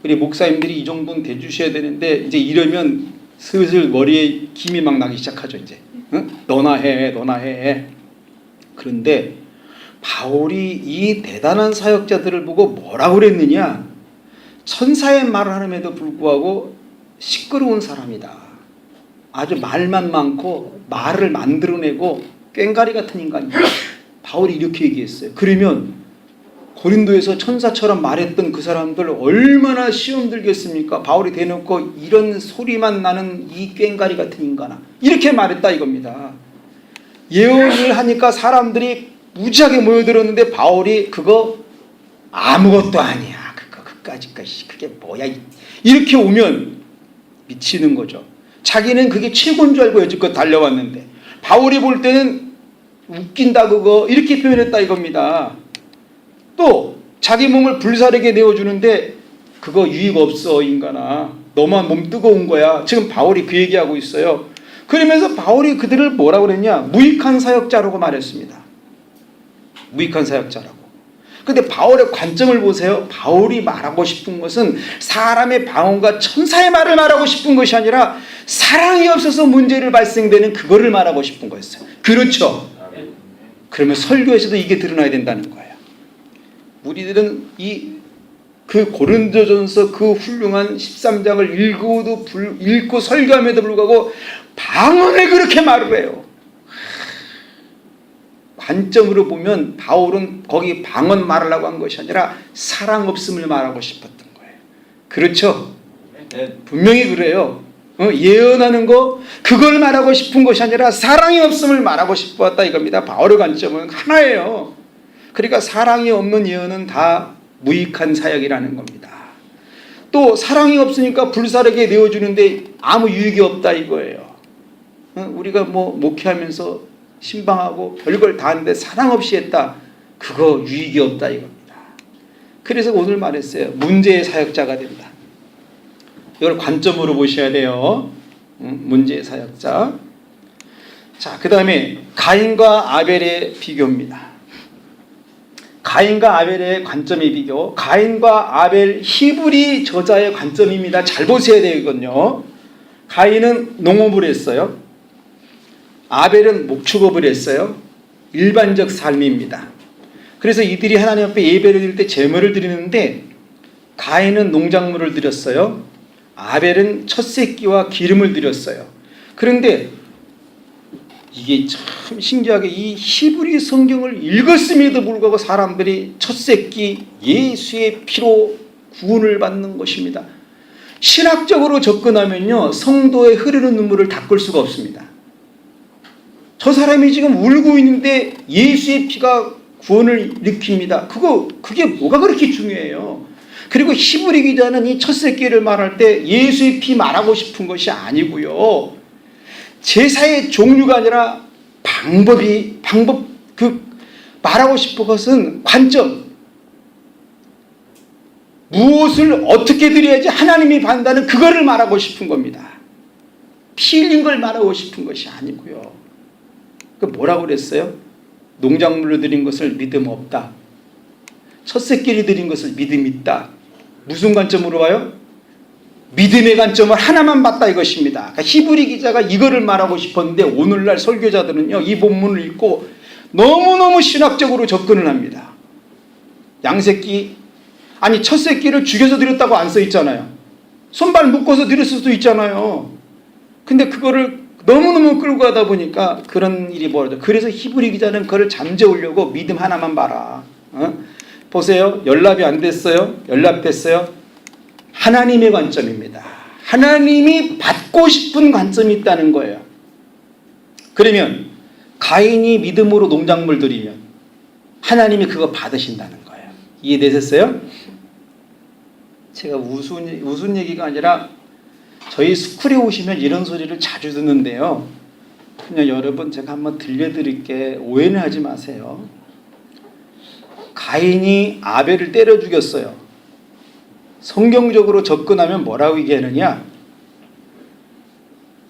우리 목사님들이 이 정도는 대주셔야 되는데 이제 이러면 슬슬 머리에 김이 막 나기 시작하죠. 이제 응? 너나 해. 그런데 바울이 이 대단한 사역자들을 보고 뭐라고 그랬느냐? 천사의 말을 하는데도 불구하고 시끄러운 사람이다. 아주 말만 많고 말을 만들어내고 꽹가리 같은 인간이다. 바울이 이렇게 얘기했어요. 그러면 고린도에서 천사처럼 말했던 그 사람들 얼마나 시험 들겠습니까? 바울이 대놓고 이런 소리만 나는 이 꽹가리 같은 인간아. 이렇게 말했다 이겁니다. 예언을 하니까 사람들이 무지하게 모여들었는데 바울이 그거 아무것도 아니야. 그까짓 그게 뭐야. 이렇게 오면 미치는 거죠. 자기는 그게 최고인 줄 알고 여지껏 달려왔는데 바울이 볼 때는 웃긴다 그거 이렇게 표현했다 이겁니다. 또 자기 몸을 불사르게 내어주는데 그거 유익 없어 인간아. 너만 몸 뜨거운 거야. 지금 바울이 그 얘기하고 있어요. 그러면서 바울이 그들을 뭐라고 그랬냐? 무익한 사역자라고 말했습니다. 무익한 사역자라고. 근데 바울의 관점을 보세요. 바울이 말하고 싶은 것은 사람의 방언과 천사의 말을 말하고 싶은 것이 아니라 사랑이 없어서 문제를 발생되는 그거를 말하고 싶은 거였어요. 그렇죠? 그러면 설교에서도 이게 드러나야 된다는 거예요. 우리들은 그 고린도전서 그 훌륭한 13장을 읽고 설교함에도 불구하고 방언을 그렇게 말을 해요. 관점으로 보면 바울은 거기 방언 말하려고 한 것이 아니라 사랑 없음을 말하고 싶었던 거예요. 그렇죠? 분명히 그래요. 예언하는 거 그걸 말하고 싶은 것이 아니라 사랑이 없음을 말하고 싶었다 이겁니다. 바울의 관점은 하나예요. 그러니까 사랑이 없는 예언은 다 무익한 사역이라는 겁니다. 또 사랑이 없으니까 불사르게 내어주는데 아무 유익이 없다 이거예요. 우리가 목회하면서 신방하고 별걸 다 하는데 사랑 없이 했다. 그거 유익이 없다 이겁니다. 그래서 오늘 말했어요. 문제의 사역자가 된다. 이걸 관점으로 보셔야 돼요. 문제의 사역자. 자, 그 다음에 가인과 아벨의 비교입니다. 가인과 아벨의 관점의 비교. 가인과 아벨 히브리 저자의 관점입니다. 잘 보셔야 되거든요. 가인은 농업을 했어요. 아벨은 목축업을 했어요. 일반적 삶입니다. 그래서 이들이 하나님 앞에 예배를 드릴 때 제물을 드리는데 가인은 농작물을 드렸어요. 아벨은 첫 새끼와 기름을 드렸어요. 그런데 이게 참 신기하게 이 히브리 성경을 읽었음에도 불구하고 사람들이 첫 새끼 예수의 피로 구원을 받는 것입니다. 신학적으로 접근하면요, 성도의 흐르는 눈물을 닦을 수가 없습니다. 저 사람이 지금 울고 있는데 예수의 피가 구원을 일으킵니다. 그게 뭐가 그렇게 중요해요? 그리고 히브리 기자는 이 첫 새끼를 말할 때 예수의 피 말하고 싶은 것이 아니고요, 제사의 종류가 아니라 말하고 싶은 것은 관점, 무엇을 어떻게 드려야지 하나님이 받는다는 그거를 말하고 싶은 겁니다. 피 흘린 걸 말하고 싶은 것이 아니고요. 그 뭐라고 그랬어요? 농작물로 드린 것을 믿음 없다. 첫 새끼를 드린 것을 믿음 있다. 무슨 관점으로 봐요? 믿음의 관점을 하나만 봤다 이것입니다. 그러니까 히브리 기자가 이거를 말하고 싶었는데 오늘날 설교자들은요, 이 본문을 읽고 너무너무 신학적으로 접근을 합니다. 양새끼, 아니 첫 새끼를 죽여서 드렸다고 안 써 있잖아요. 손발 묶어서 드렸을 수도 있잖아요. 근데 그거를 너무너무 끌고 가다 보니까 그런 일이 벌어져. 그래서 히브리 기자는 그걸 잠재우려고 믿음 하나만 봐라. 보세요. 연락이 안 됐어요? 연락됐어요? 하나님의 관점입니다. 하나님이 받고 싶은 관점이 있다는 거예요. 그러면 가인이 믿음으로 농작물 드리면 하나님이 그거 받으신다는 거예요. 이해되셨어요? 제가 우스운 얘기가 아니라 저희 스쿨에 오시면 이런 소리를 자주 듣는데요. 그냥 여러분 제가 한번 들려드릴게, 오해는 하지 마세요. 가인이 아벨을 때려 죽였어요. 성경적으로 접근하면 뭐라고 얘기하느냐,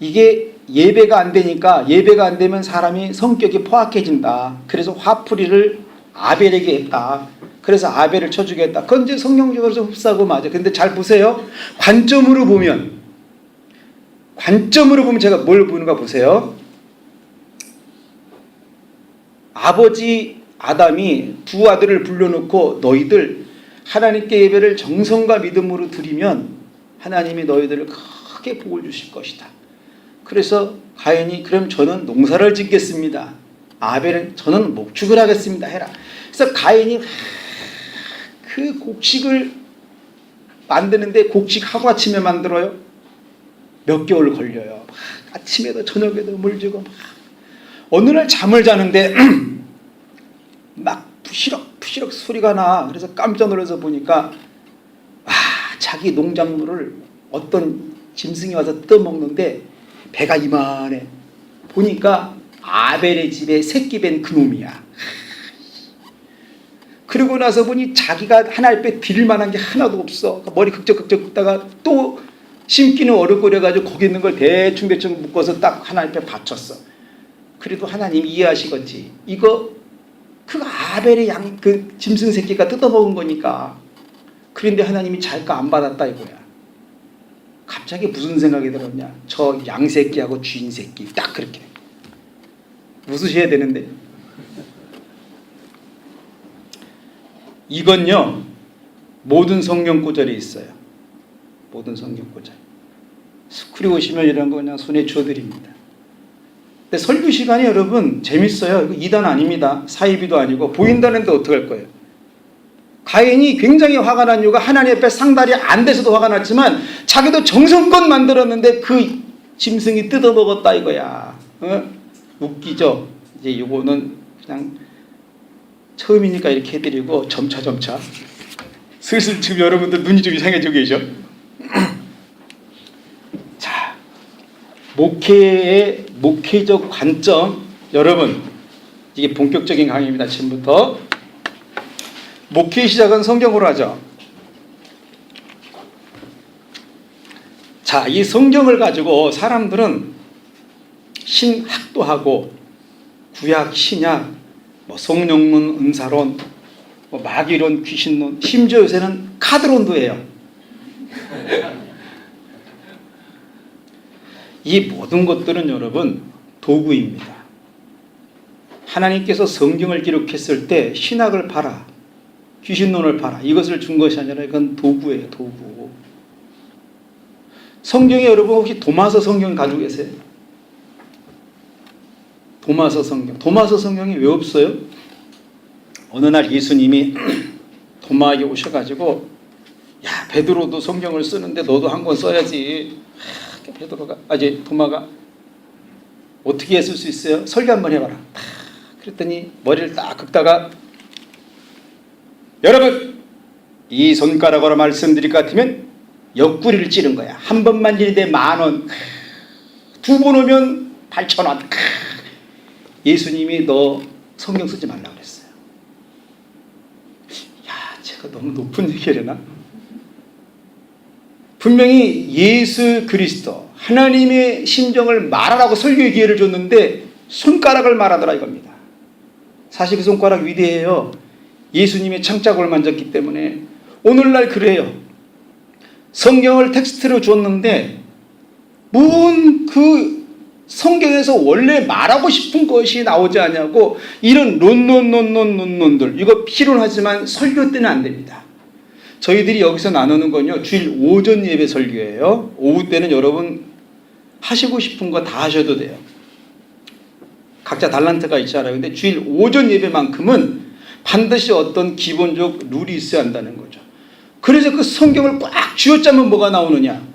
이게 예배가 안 되니까, 예배가 안 되면 사람이 성격이 포악해진다. 그래서 화풀이를 아벨에게 했다. 그래서 아벨을 쳐 죽였다. 그건 이제 성경적으로 좀 흡사하고 맞아. 근데 잘 보세요. 관점으로 보면 제가 뭘 보는가 보세요. 아버지 아담이 두 아들을 불러놓고 너희들 하나님께 예배를 정성과 믿음으로 드리면 하나님이 너희들을 크게 복을 주실 것이다. 그래서 가인이 그럼 저는 농사를 짓겠습니다. 아벨은 저는 목축을 하겠습니다. 해라. 그래서 가인이 그 곡식을 만드는데, 곡식 하루아침에 만들어요? 몇 개월 걸려요. 아침에도 저녁에도 물 주고 어느 날 잠을 자는데 막 푸시럭 소리가 나. 그래서 깜짝 놀라서 보니까 자기 농작물을 어떤 짐승이 와서 뜯어먹는데 배가 이만해. 보니까 아벨의 집에 새끼 뵌 그놈이야. 그러고 나서 보니 자기가 하나님께 드릴 만한 게 하나도 없어. 머리 극적극적 긁다가 또 심기는 어렵고려가지고 거기 있는 걸 대충 묶어서 딱 하나님께 바쳤어. 그래도 하나님 이해하시겠지. 그 아벨의 그 짐승 새끼가 뜯어먹은 거니까. 그런데 하나님이 자기가 안 받았다 이거야. 갑자기 무슨 생각이 들었냐? 저 양새끼하고 쥐인 새끼 딱 그렇게 웃으셔야 되는데, 이건요 모든 성경 구절에 있어요. 모든 성경 구절. 스쿨에 오시면 이런 거 그냥 손에 쥐어드립니다. 근데 설교 시간이 여러분 재밌어요. 이거 2단 아닙니다. 사이비도 아니고. 보인다는데 어떡할 거예요? 가인이 굉장히 화가 난 이유가 하나님 앞에 상달이 안 돼서도 화가 났지만 자기도 정성껏 만들었는데 그 짐승이 뜯어먹었다 이거야. 웃기죠? 이제 이거는 그냥 처음이니까 이렇게 해드리고 점차 슬슬 지금 여러분들 눈이 좀 이상해지고 계셔. 자, 목회의 목회적 관점, 여러분 이게 본격적인 강의입니다. 지금부터 목회 시작은 성경으로 하죠. 자, 이 성경을 가지고 사람들은 신학도 하고 구약, 신약, 성령론, 은사론, 뭐 마귀론, 귀신론, 심지어 요새는 카드론도 해요. 이 모든 것들은 여러분 도구입니다. 하나님께서 성경을 기록했을 때 신학을 봐라, 귀신론을 봐라, 이것을 준 것이 아니라 이건 도구예요. 도구. 성경에 여러분 혹시 도마서 성경 가지고 계세요? 도마서 성경. 도마서 성경이 왜 없어요? 어느 날 예수님이 도마에게 오셔가지고, 야, 베드로도 성경을 쓰는데 너도 한 권 써야지. 베드로가, 도마가 어떻게 쓸 수 있어요? 설교 한번 해봐라. 그랬더니 머리를 딱 긁다가, 여러분, 이 손가락으로 말씀드릴 것 같으면 옆구리를 찌른 거야. 한 번 만지는데 10,000원, 두 번 오면 8,000원. 예수님이 너 성경 쓰지 말라고 그랬어요. 야, 제가 너무 높은 얘기를 했나? 분명히 예수 그리스도 하나님의 심정을 말하라고 설교의 기회를 줬는데 손가락을 말하더라 이겁니다. 사실 그 손가락 위대해요. 예수님의 창작을 만졌기 때문에. 오늘날 그래요. 성경을 텍스트로 줬는데 뭔 그 성경에서 원래 말하고 싶은 것이 나오지 않냐고 이런 논논들, 이거 필요하지만 설교 때는 안 됩니다. 저희들이 여기서 나누는 건요, 주일 오전 예배 설교예요. 오후 때는 여러분 하시고 싶은 거 다 하셔도 돼요. 각자 달란트가 있잖아요. 근데 주일 오전 예배만큼은 반드시 어떤 기본적 룰이 있어야 한다는 거죠. 그래서 그 성경을 꽉 쥐어짜면 뭐가 나오느냐?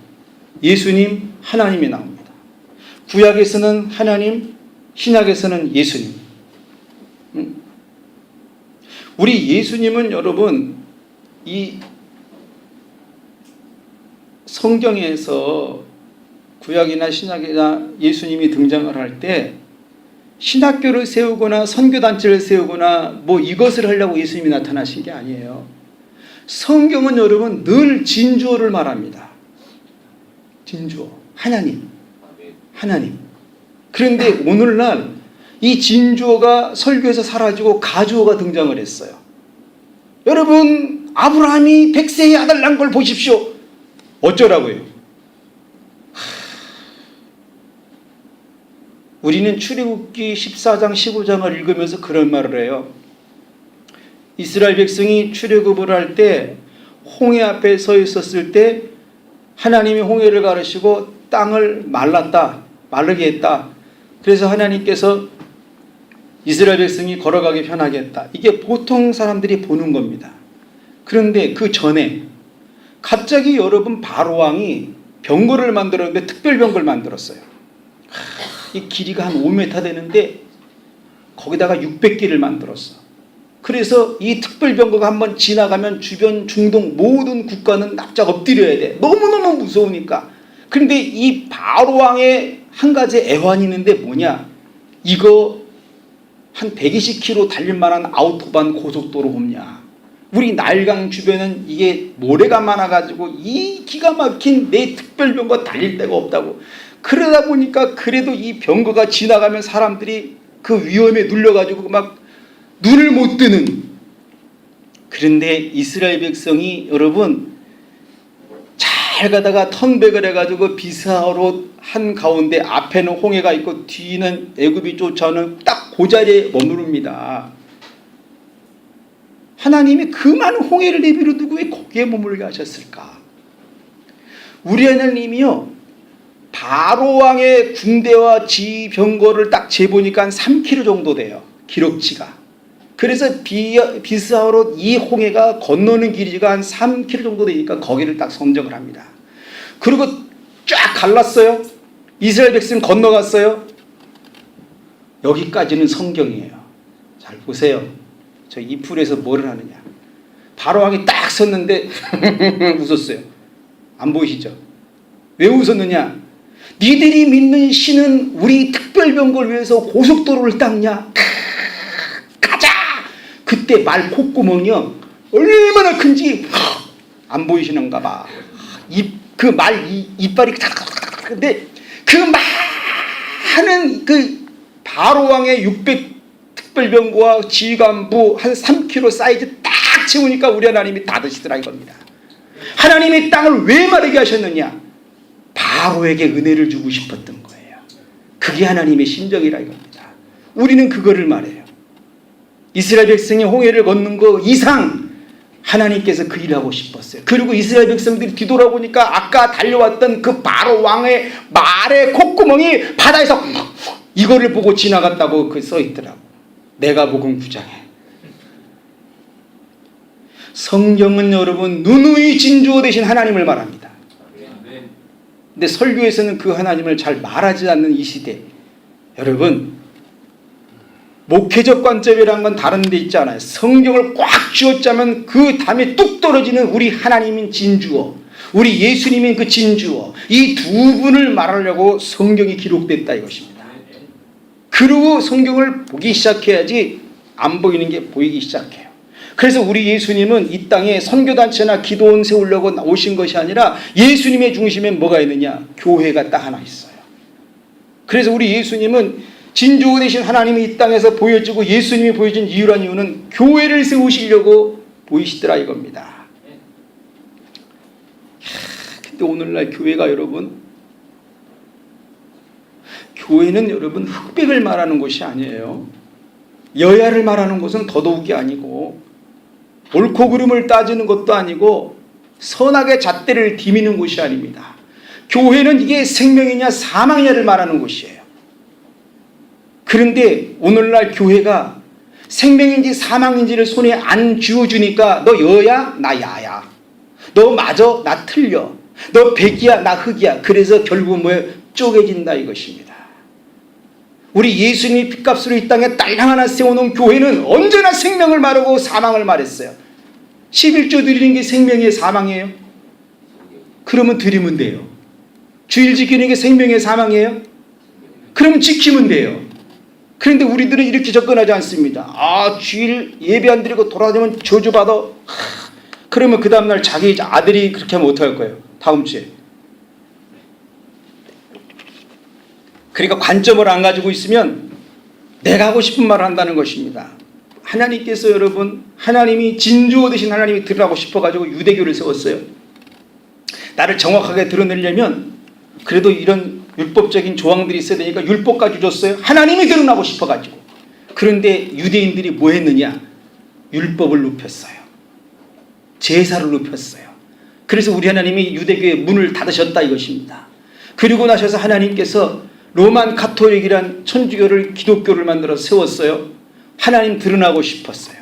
예수님, 하나님이 나옵니다. 구약에서는 하나님, 신약에서는 예수님. 우리 예수님은 여러분 이 성경에서 구약이나 신약이나 예수님이 등장을 할 때 신학교를 세우거나 선교단체를 세우거나 뭐 이것을 하려고 예수님이 나타나신 게 아니에요. 성경은 여러분 늘 진주어를 말합니다. 진주어. 하나님. 하나님. 그런데 오늘날 이 진주어가 설교에서 사라지고 가주어가 등장을 했어요. 여러분, 아브라함이 100세의 아들 낳은 걸 보십시오. 어쩌라고요? 우리는 출애굽기 14장 15장을 읽으면서 그런 말을 해요. 이스라엘 백성이 출애굽을 할 때 홍해 앞에 서 있었을 때 하나님이 홍해를 가르시고 땅을 마르게 했다. 그래서 하나님께서 이스라엘 백성이 걸어가기 편하게 했다. 이게 보통 사람들이 보는 겁니다. 그런데 그 전에 갑자기 여러분 바로왕이 병거를 만들었는데 특별병거를 만들었어요. 이 길이가 한 5m 되는데 거기다가 600기를 만들었어. 그래서 이 특별병거가 한번 지나가면 주변 중동 모든 국가는 납작 엎드려야 돼. 너무너무 무서우니까. 그런데 이 바로왕의 한 가지 애환이 있는데 뭐냐? 이거 한 120km 달릴 만한 아우토반 고속도로 없냐? 우리 나일강 주변은 이게 모래가 많아가지고 이 기가 막힌 내 특별병거 달릴 데가 없다고. 그러다 보니까 그래도 이 병거가 지나가면 사람들이 그 위험에 눌려가지고 막 눈을 못 뜨는. 그런데 이스라엘 백성이 여러분 잘 가다가 턴백을 해가지고 비스하로 한 가운데 앞에는 홍해가 있고 뒤는 애굽이 쫓아오는 딱 그 자리에 머무릅니다. 하나님이 그 많은 홍해를 내비로 두고 왜 거기에 머물게 하셨을까? 우리 하나님이요, 바로왕의 군대와 지병거를 딱 재보니까 한 3km 정도 돼요. 기록지가. 그래서 비스하로 이 홍해가 건너는 길이가 한 3km 정도 되니까 거기를 딱 선정을 합니다. 그리고 쫙 갈랐어요. 이스라엘 백성 건너갔어요. 여기까지는 성경이에요. 잘 보세요. 저 이 풀에서 뭐를 하느냐. 바로왕이 딱 섰는데 웃었어요. 안 보이시죠? 왜 웃었느냐? 니들이 믿는 신은 우리 특별병거를 위해서 고속도로를 닦냐? 가자! 그때 말 콧구멍이요, 얼마나 큰지 안 보이시는가 봐. 그 말 이빨이 근데 그 많은 그 바로왕의 600 특별병거와 지휘관부 한 3km 사이즈 딱 채우니까 우리 하나님이 다 드시더라 이겁니다. 하나님이 땅을 왜 마르게 하셨느냐? 바로에게 은혜를 주고 싶었던 거예요. 그게 하나님의 심정이라 이겁니다. 우리는 그거를 말해요. 이스라엘 백성이 홍해를 걷는 거 이상 하나님께서 그 일을 하고 싶었어요. 그리고 이스라엘 백성들이 뒤돌아보니까 아까 달려왔던 그 바로 왕의 말의 콧구멍이 바다에서 이거를 보고 지나갔다고 그 써있더라고. 내가복음 9장에. 성경은 여러분 누누이 진주어 되신 하나님을 말합니다. 근데 설교에서는 그 하나님을 잘 말하지 않는 이 시대, 여러분 목회적 관점이라는 건 다른 데 있지 않아요. 성경을 꽉 쥐어짜면 그 담에 뚝 떨어지는 우리 하나님인 진주어, 우리 예수님인 그 진주어, 이 두 분을 말하려고 성경이 기록됐다 이것입니다. 그리고 성경을 보기 시작해야지 안 보이는 게 보이기 시작해요. 그래서 우리 예수님은 이 땅에 선교단체나 기도원 세우려고 오신 것이 아니라 예수님의 중심에 뭐가 있느냐? 교회가 딱 하나 있어요. 그래서 우리 예수님은 진주어 되신 하나님이 이 땅에서 보여지고 예수님이 보여진 이유란 이유는 교회를 세우시려고 보이시더라 이겁니다. 근데 오늘날 교회가 여러분, 교회는 여러분 흑백을 말하는 것이 아니에요. 여야를 말하는 것은 더더욱이 아니고 옳고 그름을 따지는 것도 아니고 선악의 잣대를 디미는 곳이 아닙니다. 교회는 이게 생명이냐 사망이냐를 말하는 곳이에요. 그런데 오늘날 교회가 생명인지 사망인지를 손에 안 쥐어주니까 너 여야 나 야야, 너 맞아 나 틀려, 너 백이야 나 흑이야. 그래서 결국은 뭐예요? 쪼개진다 이것입니다. 우리 예수님이 핏값으로 이 땅에 딸랑 하나 세워놓은 교회는 언제나 생명을 말하고 사망을 말했어요. 11조 드리는 게 생명이에요 사망이에요? 그러면 드리면 돼요. 주일 지키는 게 생명이에요 사망이에요? 그러면 지키면 돼요. 그런데 우리들은 이렇게 접근하지 않습니다. 주일 예배 안 드리고 돌아다니면 저주받아. 그러면 그 다음날 자기 아들이 그렇게 하면 어떡할 거예요? 다음 주에. 그러니까 관점을 안 가지고 있으면 내가 하고 싶은 말을 한다는 것입니다. 하나님께서 여러분, 하나님이 진주어 되신 하나님이 들으라고 싶어가지고 유대교를 세웠어요. 나를 정확하게 드러내려면 그래도 이런 율법적인 조항들이 있어야 되니까 율법까지 줬어요. 하나님이 드러나고 싶어가지고. 그런데 유대인들이 뭐 했느냐? 율법을 높였어요. 제사를 높였어요. 그래서 우리 하나님이 유대교의 문을 닫으셨다 이것입니다. 그리고 나셔서 하나님께서 로만 가톨릭이란 천주교를 기독교를 만들어 세웠어요. 하나님 드러나고 싶었어요.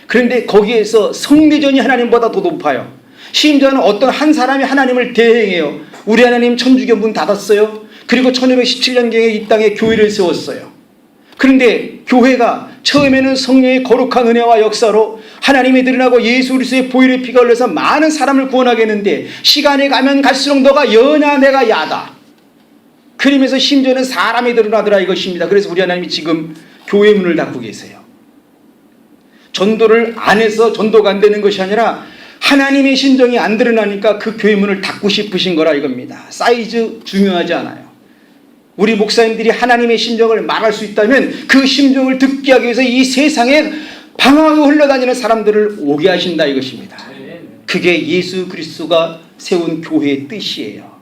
그런데 거기에서 성내전이 하나님보다 더 높아요. 심지어는 어떤 한 사람이 하나님을 대행해요. 우리 하나님 천주교 문 닫았어요. 그리고 1517년경에 이 땅에 교회를 세웠어요. 그런데 교회가 처음에는 성령의 거룩한 은혜와 역사로 하나님이 드러나고 예수 그리스도의 보혈의 피가 흘러서 많은 사람을 구원하겠는데 시간이 가면 갈수록 너가 여냐 내가 야다. 그러면서 심지어는 사람이 드러나더라 이것입니다. 그래서 우리 하나님이 지금 교회 문을 닫고 계세요. 전도를 안 해서 전도가 안 되는 것이 아니라 하나님의 심정이 안 드러나니까 그 교회 문을 닫고 싶으신 거라 이겁니다. 사이즈 중요하지 않아요. 우리 목사님들이 하나님의 심정을 말할 수 있다면 그 심정을 듣게 하기 위해서 이 세상에 방황하고 흘러다니는 사람들을 오게 하신다 이것입니다. 그게 예수 그리스도가 세운 교회의 뜻이에요.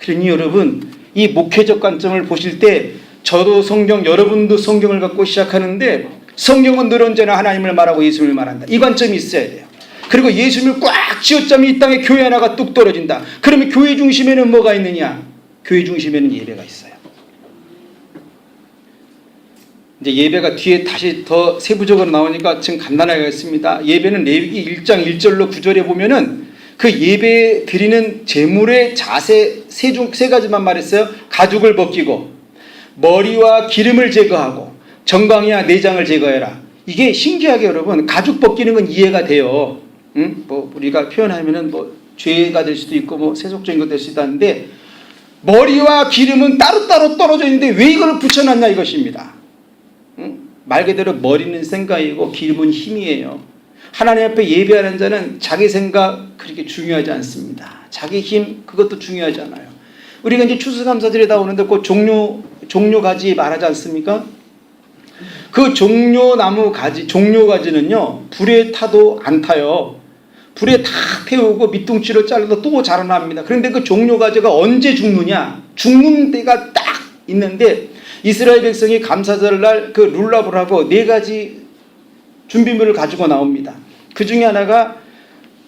그러니 여러분 이 목회적 관점을 보실 때 저도 성경, 여러분도 성경을 갖고 시작하는데 성경은 늘 언제나 하나님을 말하고 예수님을 말한다. 이 관점이 있어야 돼요. 그리고 예수님을 꽉 쥐어짜면 이 땅에 교회 하나가 뚝 떨어진다. 그러면 교회 중심에는 뭐가 있느냐? 교회 중심에는 예배가 있어요. 이제 예배가 뒤에 다시 더 세부적으로 나오니까 지금 간단하게 하겠습니다. 예배는 레위기 1장 1절로 9절에 보면은 그 예배 드리는 제물의 자세 세 가지만 말했어요. 가죽을 벗기고 머리와 기름을 제거하고 정강이와 내장을 제거해라. 이게 신기하게 여러분 가죽 벗기는 건 이해가 돼요. 뭐 우리가 표현하면은 뭐 죄가 될 수도 있고 뭐 세속적인 것 될 수도 있는데 머리와 기름은 따로따로 떨어져 있는데 왜 이걸 붙여놨냐 이것입니다. 말 그대로 머리는 생각이고 기름은 힘이에요. 하나님 앞에 예배하는 자는 자기 생각 그렇게 중요하지 않습니다. 자기 힘 그것도 중요하지 않아요. 우리가 이제 추수감사절에 나오는데 그 종료 가지 말하지 않습니까? 그 종려나무 가지, 종려가지는요 불에 타도 안 타요. 불에 다 태우고 밑둥치로 잘라도 또 자라납니다. 그런데 그 종려가지가 언제 죽느냐? 죽는 때가 딱 있는데 이스라엘 백성이 감사절날 그 룰랍을 하고 4가지 준비물을 가지고 나옵니다. 그 중에 하나가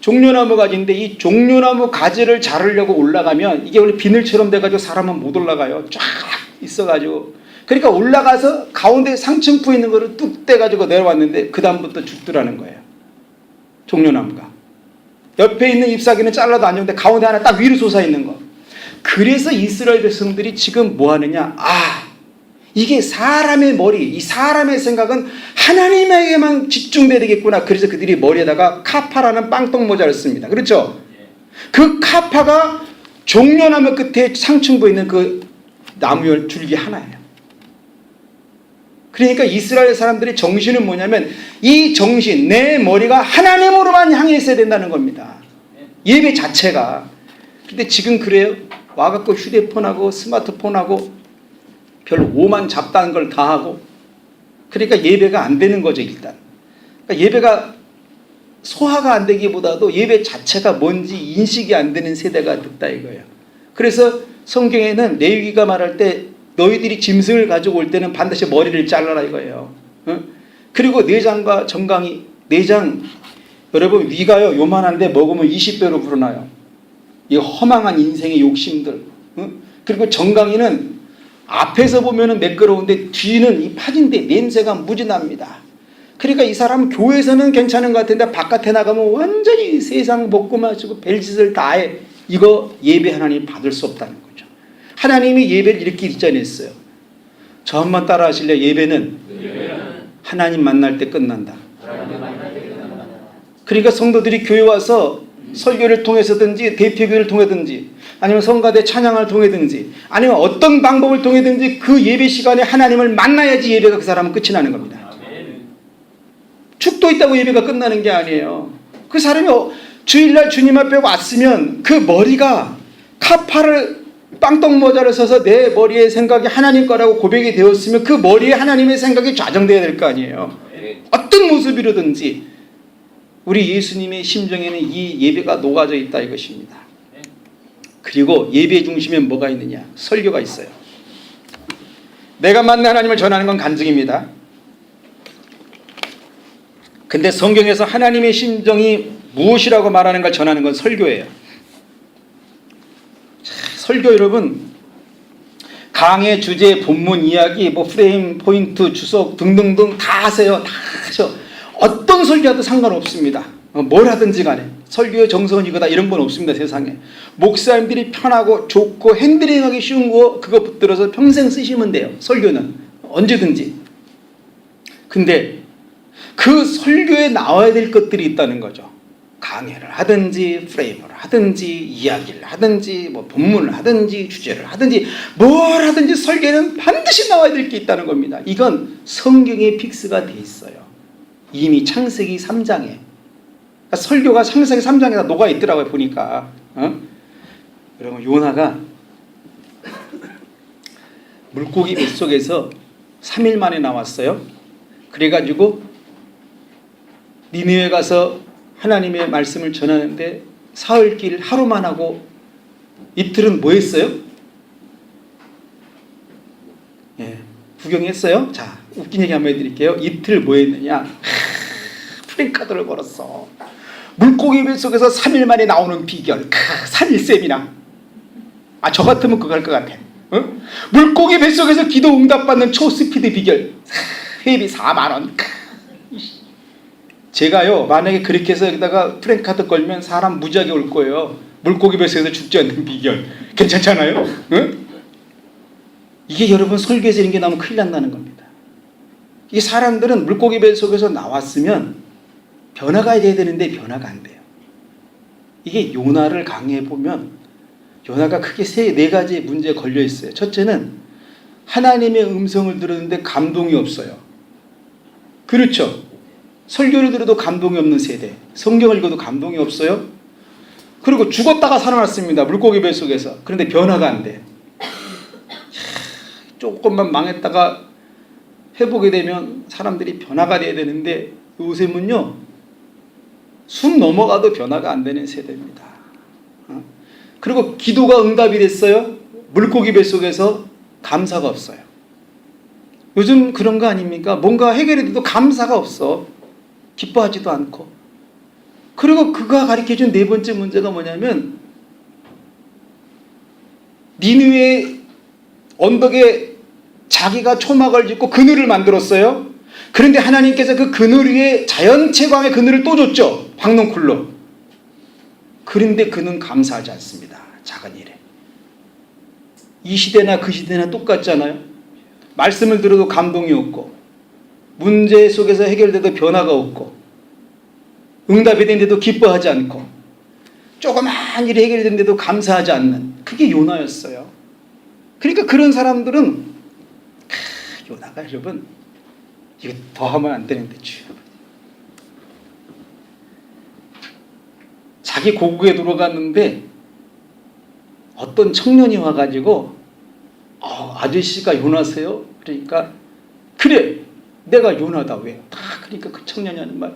종려나무 가지인데 이 종려나무 가지를 자르려고 올라가면 이게 원래 비늘처럼 돼가지고 사람은 못 올라가요. 쫙 있어가지고. 그러니까 올라가서 가운데 상층부에 있는 거를 뚝 떼가지고 내려왔는데 그 다음부터 죽더라는 거예요. 종려나무가. 옆에 있는 잎사귀는 잘라도 안 좋은데 가운데 하나 딱 위로 솟아있는 거. 그래서 이스라엘 백성들이 지금 뭐 하느냐. 이게 사람의 머리, 이 사람의 생각은 하나님에게만 집중돼야 되겠구나. 그래서 그들이 머리에다가 카파라는 빵떡 모자를 씁니다. 그렇죠? 그 카파가 종려나무 끝에 상층부에 있는 그 나무 줄기 하나예요. 그러니까 이스라엘 사람들의 정신은 뭐냐면 이 정신, 내 머리가 하나님으로만 향해 있어야 된다는 겁니다. 예배 자체가. 근데 지금 그래요. 와갖고 휴대폰하고 스마트폰하고 별 오만 잡다한 걸 다 하고 그러니까 예배가 안 되는 거죠 일단. 그러니까 예배가 소화가 안 되기보다도 예배 자체가 뭔지 인식이 안 되는 세대가 됐다 이거예요. 그래서 성경에는 레위기가 말할 때 너희들이 짐승을 가지고 올 때는 반드시 머리를 잘라라 이거예요. 그리고 내장과 정강이 내장 여러분 위가요 요만한데 먹으면 20배로 불어나요. 이 허망한 인생의 욕심들. 그리고 정강이는 앞에서 보면은 매끄러운데 뒤는 이 파진대 냄새가 무진합니다. 그러니까 이 사람은 교회에서는 괜찮은 것 같은데 바깥에 나가면 완전히 세상 먹고 마시고 별짓을 다 해. 이거 예배 하나님 받을 수 없다는 거죠. 하나님이 예배를 이렇게 일전했어요. 저 한번 따라 하실래요? 예배는 하나님 만날 때 끝난다. 그러니까 성도들이 교회 와서 설교를 통해서든지 대표교를 통해든지 아니면 성가대 찬양을 통해든지 아니면 어떤 방법을 통해든지 그 예배 시간에 하나님을 만나야지 예배가 그 사람은 끝이 나는 겁니다. 축도 있다고 예배가 끝나는 게 아니에요. 그 사람이 주일날 주님 앞에 왔으면 그 머리가 카파를 빵떡 모자를 써서 내 머리의 생각이 하나님 거라고 고백이 되었으면 그 머리에 하나님의 생각이 좌정돼야 될 거 아니에요. 어떤 모습이로든지 우리 예수님의 심정에는 이 예배가 녹아져 있다 이것입니다. 그리고 예배 중심에 뭐가 있느냐? 설교가 있어요. 내가 만난 하나님을 전하는 건 간증입니다. 근데 성경에서 하나님의 심정이 무엇이라고 말하는 걸 전하는 건 설교예요. 설교 여러분 강의 주제, 본문 이야기, 뭐 프레임, 포인트, 주석 등등등 다 하세요. 다 하셔. 어떤 설교하도 상관없습니다. 뭘 하든지 간에 설교의 정석은 이거다 이런 건 없습니다. 세상에 목사님들이 편하고 좋고 핸들링하기 쉬운 거 그거 붙들어서 평생 쓰시면 돼요. 설교는 언제든지. 근데 그 설교에 나와야 될 것들이 있다는 거죠. 강의를 하든지 프레임을 하든지 이야기를 하든지 뭐 본문을 하든지 주제를 하든지 뭘 하든지 설교에는 반드시 나와야 될 게 있다는 겁니다. 이건 성경에 픽스가 돼 있어요. 이미 창세기 3장에 그러니까 설교가 창세기 3장에 녹아 있더라고요. 보니까 여러분 요나가 물고기 뱃속에서 3일 만에 나왔어요. 그래가지고 니느웨 가서 하나님의 말씀을 전하는데 사흘길 하루만 하고 이틀은 뭐 했어요? 예, 구경했어요. 자, 웃긴 얘기 한번 해드릴게요. 이틀 뭐 했느냐? 프랭카드를 걸었어. 물고기 뱃속에서 3일 만에 나오는 비결. 산일 세미나. 저 같으면 그거 할 것 같아. 물고기 뱃속에서 기도 응답받는 초스피드 비결. 회비 4만 원. 제가요 만약에 그렇게 해서 여기다가 프랭카드 걸면 사람 무지하게 올 거예요. 물고기 뱃속에서 죽지 않는 비결. 괜찮잖아요? 이게 여러분 설교에서 이런 게 나오면 큰일 난다는 겁니다. 이 사람들은 물고기 뱃속에서 나왔으면 변화가 돼야 되는데 변화가 안 돼요. 이게 요나를 강의해 보면 요나가 크게 네 가지 문제에 걸려 있어요. 첫째는 하나님의 음성을 들었는데 감동이 없어요. 그렇죠? 설교를 들어도 감동이 없는 세대, 성경을 읽어도 감동이 없어요. 그리고 죽었다가 살아났습니다. 물고기 뱃속에서. 그런데 변화가 안 돼. 조금만 망했다가 해보게 되면 사람들이 변화가 돼야 되는데 요즘은요 숨 넘어가도 변화가 안 되는 세대입니다. 그리고 기도가 응답이 됐어요. 물고기 뱃속에서 감사가 없어요. 요즘 그런 거 아닙니까? 뭔가 해결이 돼도 감사가 없어. 기뻐하지도 않고. 그리고 그가 가르쳐준 네 번째 문제가 뭐냐면 니느웨 언덕에 자기가 초막을 짓고 그늘을 만들었어요. 그런데 하나님께서 그 그늘 위에 자연채광의 그늘을 또 줬죠. 황농쿨로. 그런데 그는 감사하지 않습니다. 작은 일에. 이 시대나 그 시대나 똑같잖아요. 말씀을 들어도 감동이 없고 문제 속에서 해결돼도 변화가 없고 응답이 된데도 기뻐하지 않고 조그만 일이 해결된데도 감사하지 않는 그게 요나였어요. 그러니까 그런 사람들은 요나가 여러분 이거 더 하면 안 되는데 주여. 자기 고국에 들어갔는데 어떤 청년이 와가지고 아저씨가 요나세요? 그러니까 그래 내가 요나다. 왜? 그러니까 그 청년이 하는 말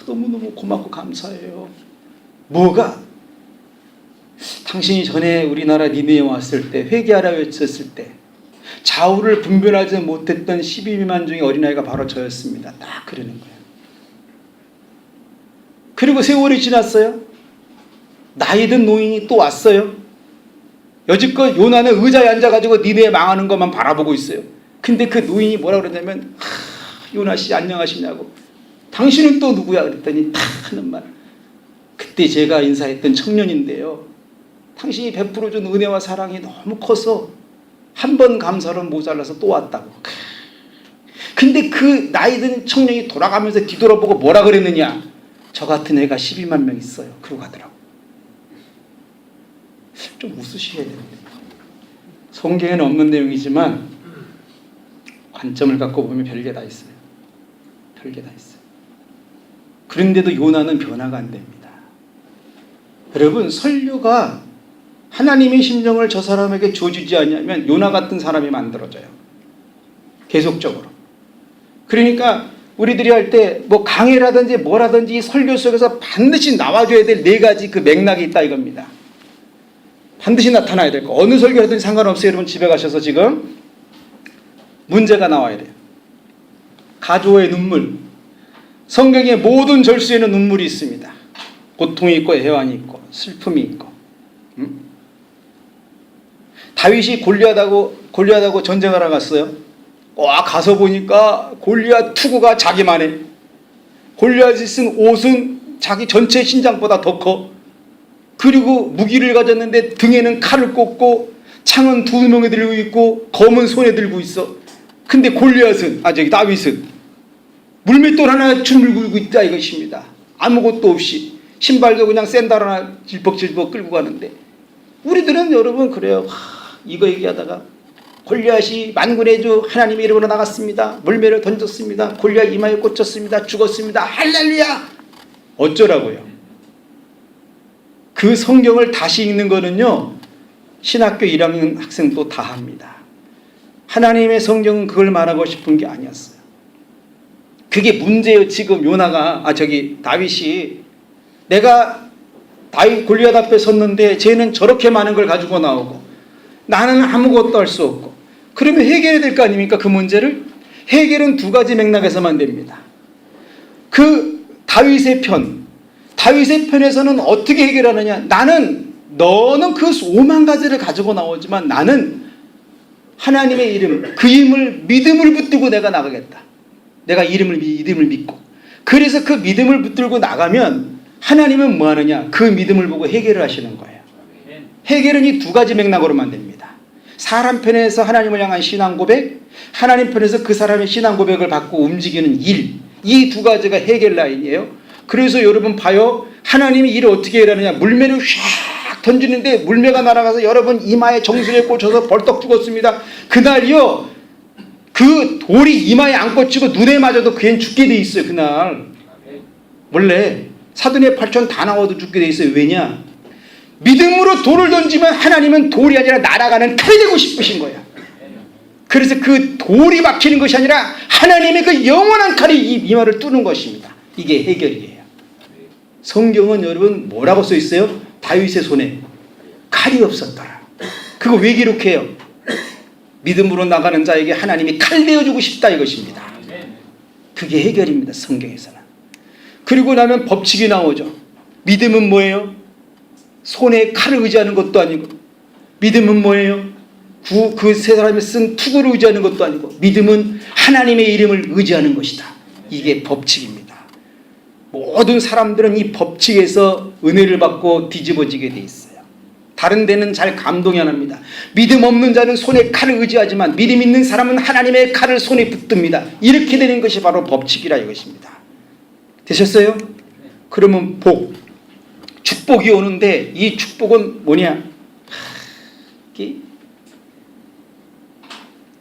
너무너무 고맙고 감사해요. 뭐가? 당신이 전에 우리나라 니느웨에 왔을 때 회개하라 외쳤을 때 좌우를 분별하지 못했던 12만 중의 어린아이가 바로 저였습니다. 딱 그러는 거예요. 그리고 세월이 지났어요. 나이 든 노인이 또 왔어요. 여지껏 요나는 의자에 앉아가지고 니느웨 망하는 것만 바라보고 있어요. 근데 그 노인이 뭐라 그러냐면 요나씨 안녕하시냐고. 당신은 또 누구야? 그랬더니 딱 하는 말. 그때 제가 인사했던 청년인데요. 당신이 베풀어준 은혜와 사랑이 너무 커서 한 번 감사로 모자라서 또 왔다고. 근데 그 나이 든 청년이 돌아가면서 뒤돌아보고 뭐라 그랬느냐. 저 같은 애가 12만 명 있어요. 그러고 가더라고. 좀 웃으셔야 됩니다. 성경에는 없는 내용이지만 관점을 갖고 보면 별게 다 있어요. 별게 다 있어요. 그런데도 요나는 변화가 안 됩니다. 여러분 설교가 하나님의 심정을 저 사람에게 줘주지 않냐면 요나 같은 사람이 만들어져요. 계속적으로. 그러니까 우리들이 할 때 뭐 강의라든지 뭐라든지 설교 속에서 반드시 나와줘야 될 네 가지 그 맥락이 있다 이겁니다. 반드시 나타나야 될 거. 어느 설교하든지 상관없어요. 여러분 집에 가셔서 지금 문제가 나와야 돼요. 가조의 눈물. 성경의 모든 절수에는 눈물이 있습니다. 고통이 있고 애환이 있고 슬픔이 있고. 다윗이 골리앗하고 전쟁하러 갔어요. 가서 보니까 골리앗 투구가 자기만 해. 골리앗이 쓴 옷은 자기 전체 신장보다 더 커. 그리고 무기를 가졌는데 등에는 칼을 꽂고 창은 2명이 들고 있고 검은 손에 들고 있어. 근데 다윗은 물맷돌 하나 주물고 있다 이것입니다. 아무것도 없이 신발도 그냥 샌들 하나 질퍽질퍽 끌고 가는데 우리들은 여러분 그래요. 이거 얘기하다가 골리앗이 만군의 주 하나님의 이름으로 나갔습니다. 물매를 던졌습니다. 골리앗 이마에 꽂혔습니다. 죽었습니다. 할렐루야. 어쩌라고요. 그 성경을 다시 읽는 거는요 신학교 1학년 학생도 다 합니다. 하나님의 성경은 그걸 말하고 싶은 게 아니었어요. 그게 문제예요. 지금 다윗이 내가 골리앗 앞에 섰는데 쟤는 저렇게 많은 걸 가지고 나오고 나는 아무것도 할 수 없고. 그러면 해결해야 될 거 아닙니까? 그 문제를. 해결은 두 가지 맥락에서만 됩니다. 그 다윗의 편에서는 어떻게 해결하느냐. 너는 그 수만 가지를 가지고 나오지만 나는 하나님의 이름, 그 이름을 믿음을 붙들고 내가 나가겠다. 내가 믿음을 믿고. 그래서 그 믿음을 붙들고 나가면 하나님은 뭐 하느냐. 그 믿음을 보고 해결을 하시는 거예요. 해결은 이 두 가지 맥락으로만 됩니다. 사람 편에서 하나님을 향한 신앙 고백, 하나님 편에서 그 사람의 신앙 고백을 받고 움직이는 일. 이 두 가지가 해결 라인이에요. 그래서 여러분 봐요. 하나님이 일을 어떻게 해결하느냐. 물매를 샥 던지는데 물매가 날아가서 여러분 이마에 정수리에 꽂혀서 벌떡 죽었습니다. 그날이요. 그 돌이 이마에 안 꽂히고 눈에 맞아도 그애는 죽게 돼 있어요. 그날. 원래 사돈의 8천 다 나와도 죽게 돼 있어요. 왜냐? 믿음으로 돌을 던지면 하나님은 돌이 아니라 날아가는 칼이 되고 싶으신 거야. 그래서 그 돌이 막히는 것이 아니라 하나님의 그 영원한 칼이 이 이마를 뚫는 것입니다. 이게 해결이에요. 성경은 여러분 뭐라고 써 있어요? 다윗의 손에 칼이 없었더라. 그거 왜 기록해요? 믿음으로 나가는 자에게 하나님이 칼 내어주고 싶다 이것입니다. 그게 해결입니다. 성경에서는. 그리고 나면 법칙이 나오죠. 믿음은 뭐예요? 손에 칼을 의지하는 것도 아니고, 믿음은 뭐예요? 그 세 사람이 쓴 투구를 의지하는 것도 아니고, 믿음은 하나님의 이름을 의지하는 것이다. 이게 법칙입니다. 모든 사람들은 이 법칙에서 은혜를 받고 뒤집어지게 돼 있어요. 다른 데는 잘 감동이 안 합니다. 믿음 없는 자는 손에 칼을 의지하지만 믿음 있는 사람은 하나님의 칼을 손에 붙듭니다. 이렇게 되는 것이 바로 법칙이라 이것입니다. 되셨어요? 그러면 축복이 오는데 이 축복은 뭐냐?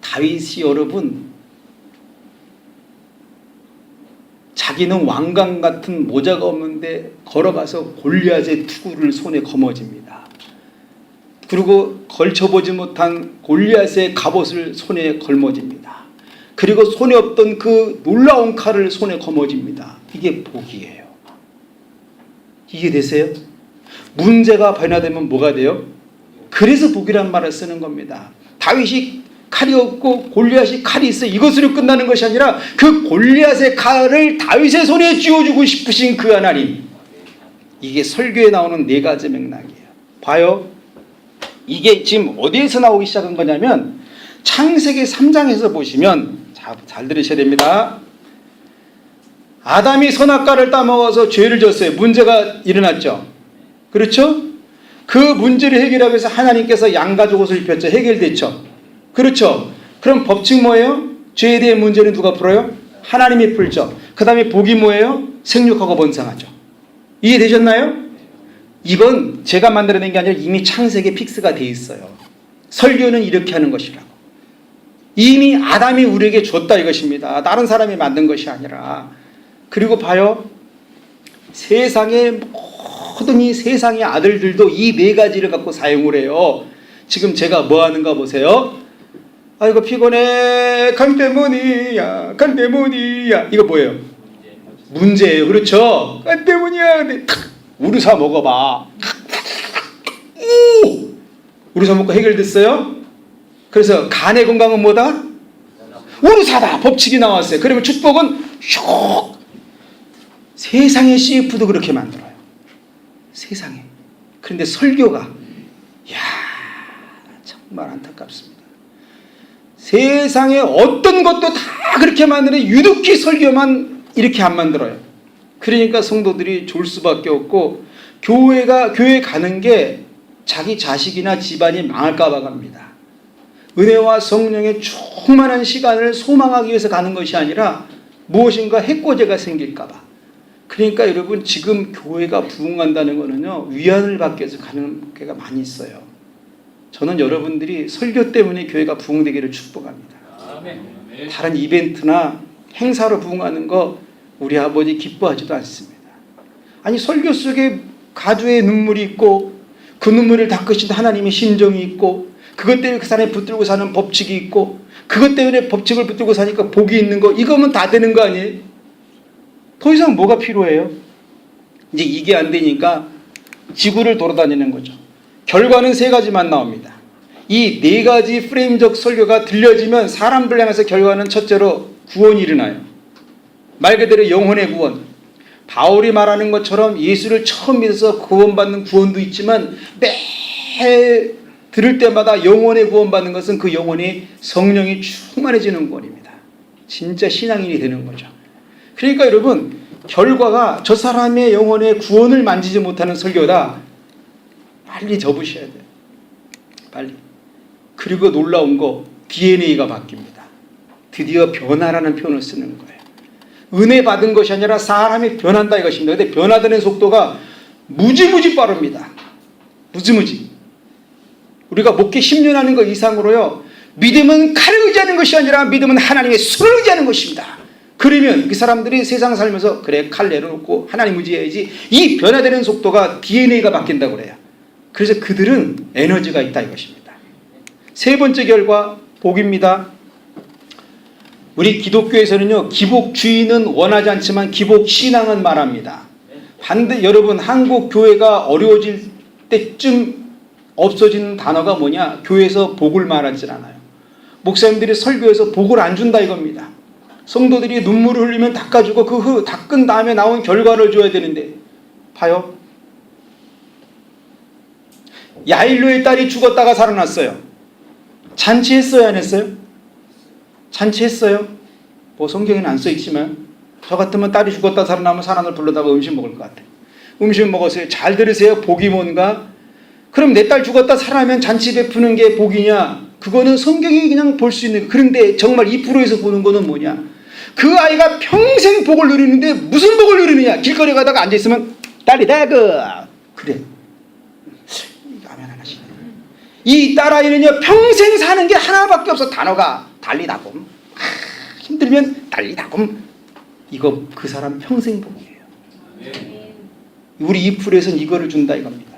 다윗이 여러분 자기는 왕관 같은 모자가 없는데 걸어가서 골리앗의 투구를 손에 거머집니다. 그리고 걸쳐보지 못한 골리앗의 갑옷을 손에 걸머집니다. 그리고 손에 없던 그 놀라운 칼을 손에 거머집니다. 이게 복이에요. 이해되세요? 문제가 변화되면 뭐가 돼요? 그래서 복이란 말을 쓰는 겁니다. 다윗이 칼이 없고 골리앗이 칼이 있어 이것으로 끝나는 것이 아니라 그 골리앗의 칼을 다윗의 손에 쥐어주고 싶으신 그 하나님. 이게 설교에 나오는 네 가지 맥락이에요. 봐요. 이게 지금 어디에서 나오기 시작한 거냐면 창세기 3장에서 보시면 잘 들으셔야 됩니다. 아담이 선악과를 따먹어서 죄를 졌어요. 문제가 일어났죠. 그렇죠? 그 문제를 해결하기 위해서 하나님께서 양가죽 옷을 입혔죠. 해결됐죠. 그렇죠. 그럼 법칙 뭐예요? 죄에 대한 문제는 누가 풀어요? 하나님이 풀죠. 그 다음에 복이 뭐예요? 생육하고 번성하죠. 이해되셨나요? 이건 제가 만들어낸 게 아니라 이미 창세기에 픽스가 돼 있어요. 설교는 이렇게 하는 것이라고. 이미 아담이 우리에게 줬다 이것입니다. 다른 사람이 만든 것이 아니라. 그리고 봐요. 세상의 모든 이 세상의 아들들도 이 네 가지를 갖고 사용을 해요. 지금 제가 뭐 하는가 보세요. 아이고 피곤해. 간 때문이야. 이거 뭐예요? 문제예요. 그렇죠? 간 때문이야. 근데 우루사 먹어봐. 오! 우루사 먹고 해결됐어요? 그래서 간의 건강은 뭐다? 우루사다. 법칙이 나왔어요. 그러면 축복은 슉. 세상의 CF도 그렇게 만들어요. 세상에. 그런데 설교가 이야 정말 안타깝습니다. 세상에 어떤 것도 다 그렇게 만드는데 유독히 설교만 이렇게 안 만들어요. 그러니까 성도들이 졸 수밖에 없고 교회 가는 게 자기 자식이나 집안이 망할까 봐 갑니다. 은혜와 성령의 충만한 시간을 소망하기 위해서 가는 것이 아니라 무엇인가 해코지가 생길까 봐. 그러니까 여러분 지금 교회가 부흥한다는 거는요 위안을 받기 위해서 가는 교회가 많이 있어요. 저는 여러분들이 설교 때문에 교회가 부흥되기를 축복합니다. 다른 이벤트나 행사로 부흥하는 거 우리 아버지 기뻐하지도 않습니다. 아니 설교 속에 가주의 눈물이 있고 그 눈물을 닦으신 하나님의 심정이 있고 그것 때문에 그 사람이 붙들고 사는 법칙이 있고 그것 때문에 법칙을 붙들고 사니까 복이 있는 거 이거면 다 되는 거 아니에요? 더 이상 뭐가 필요해요? 이제 이게 안 되니까 지구를 돌아다니는 거죠. 결과는 세 가지만 나옵니다. 이 네 가지 프레임적 설교가 들려지면 사람들 향해서 결과는 첫째로 구원이 일어나요. 말 그대로 영혼의 구원. 바울이 말하는 것처럼 예수를 처음 믿어서 구원받는 구원도 있지만 매 들을 때마다 영혼의 구원받는 것은 그 영혼이 성령이 충만해지는 구원입니다. 진짜 신앙인이 되는 거죠. 그러니까 여러분 결과가 저 사람의 영혼의 구원을 만지지 못하는 설교다. 빨리 접으셔야 돼요. 빨리. 그리고 놀라운 거 DNA가 바뀝니다. 드디어 변화라는 표현을 쓰는 거예요. 은혜 받은 것이 아니라 사람이 변한다 이것입니다. 근데 변화되는 속도가 무지무지 빠릅니다. 무지무지. 우리가 목회 10년 하는 것 이상으로요. 믿음은 칼을 의지하는 것이 아니라 믿음은 하나님의 손을 의지하는 것입니다. 그러면 그 사람들이 세상 살면서 그래 칼 내려놓고 하나님 의지해야지 이 변화되는 속도가 DNA가 바뀐다고 그래요. 그래서 그들은 에너지가 있다 이것입니다. 세 번째 결과 복입니다. 우리 기독교에서는요, 기복주의는 원하지 않지만 기복신앙은 말합니다. 여러분, 한국 교회가 어려워질 때쯤 없어지는 단어가 뭐냐? 교회에서 복을 말하지 않아요. 목사님들이 설교에서 복을 안 준다 이겁니다. 성도들이 눈물을 흘리면 닦아주고 그 후 닦은 다음에 나온 결과를 줘야 되는데, 봐요. 야일로의 딸이 죽었다가 살아났어요. 잔치했어요, 안 했어요? 잔치했어요. 뭐 성경에는 안 써있지만 저 같으면 딸이 죽었다 살아나면 사람을 불러다가 음식 먹을 것 같아요. 음식 먹었어요. 잘 들으세요. 복이 뭔가? 그럼 내 딸 죽었다 살아나면 잔치 베푸는 게 복이냐? 그거는 성경이 그냥 볼 수 있는 거예요. 그런데 정말 2%에서 보는 거는 뭐냐? 그 아이가 평생 복을 누리는데 무슨 복을 누리느냐? 길거리 가다가 앉아있으면 딸이다 그래. 아멘 안 하시네. 이 딸아이는요, 평생 사는 게 하나밖에 없어. 단어가 달리다곰, 힘들면 달리다곰. 이거 그 사람 평생 복이에요. 우리 2%에서는 이거를 준다 이겁니다.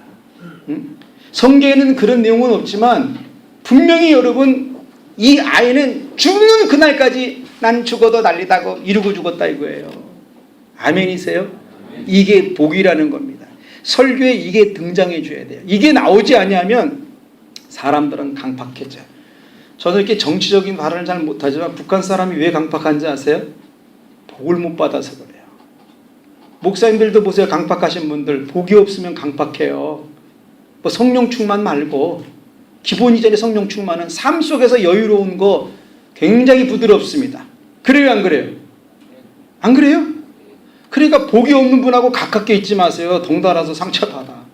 응? 성경에는 그런 내용은 없지만 분명히 여러분, 이 아이는 죽는 그날까지 난 죽어도 난리다고 이러고 죽었다 이거예요. 아멘이세요? 이게 복이라는 겁니다. 설교에 이게 등장해 줘야 돼요. 이게 나오지 않으면 사람들은 강팍해져요. 저는 이렇게 정치적인 발언을 잘 못하지만 북한 사람이 왜 강팍한지 아세요? 복을 못 받아서 그래요. 목사님들도 보세요. 강팍하신 분들 복이 없으면 강팍해요. 뭐 성령 충만 말고 기본 이전의 성령 충만은 삶 속에서 여유로운 거 굉장히 부드럽습니다. 그래요, 안 그래요? 안 그래요? 그러니까 복이 없는 분하고 가깝게 있지 마세요. 덩달아서 상처받아.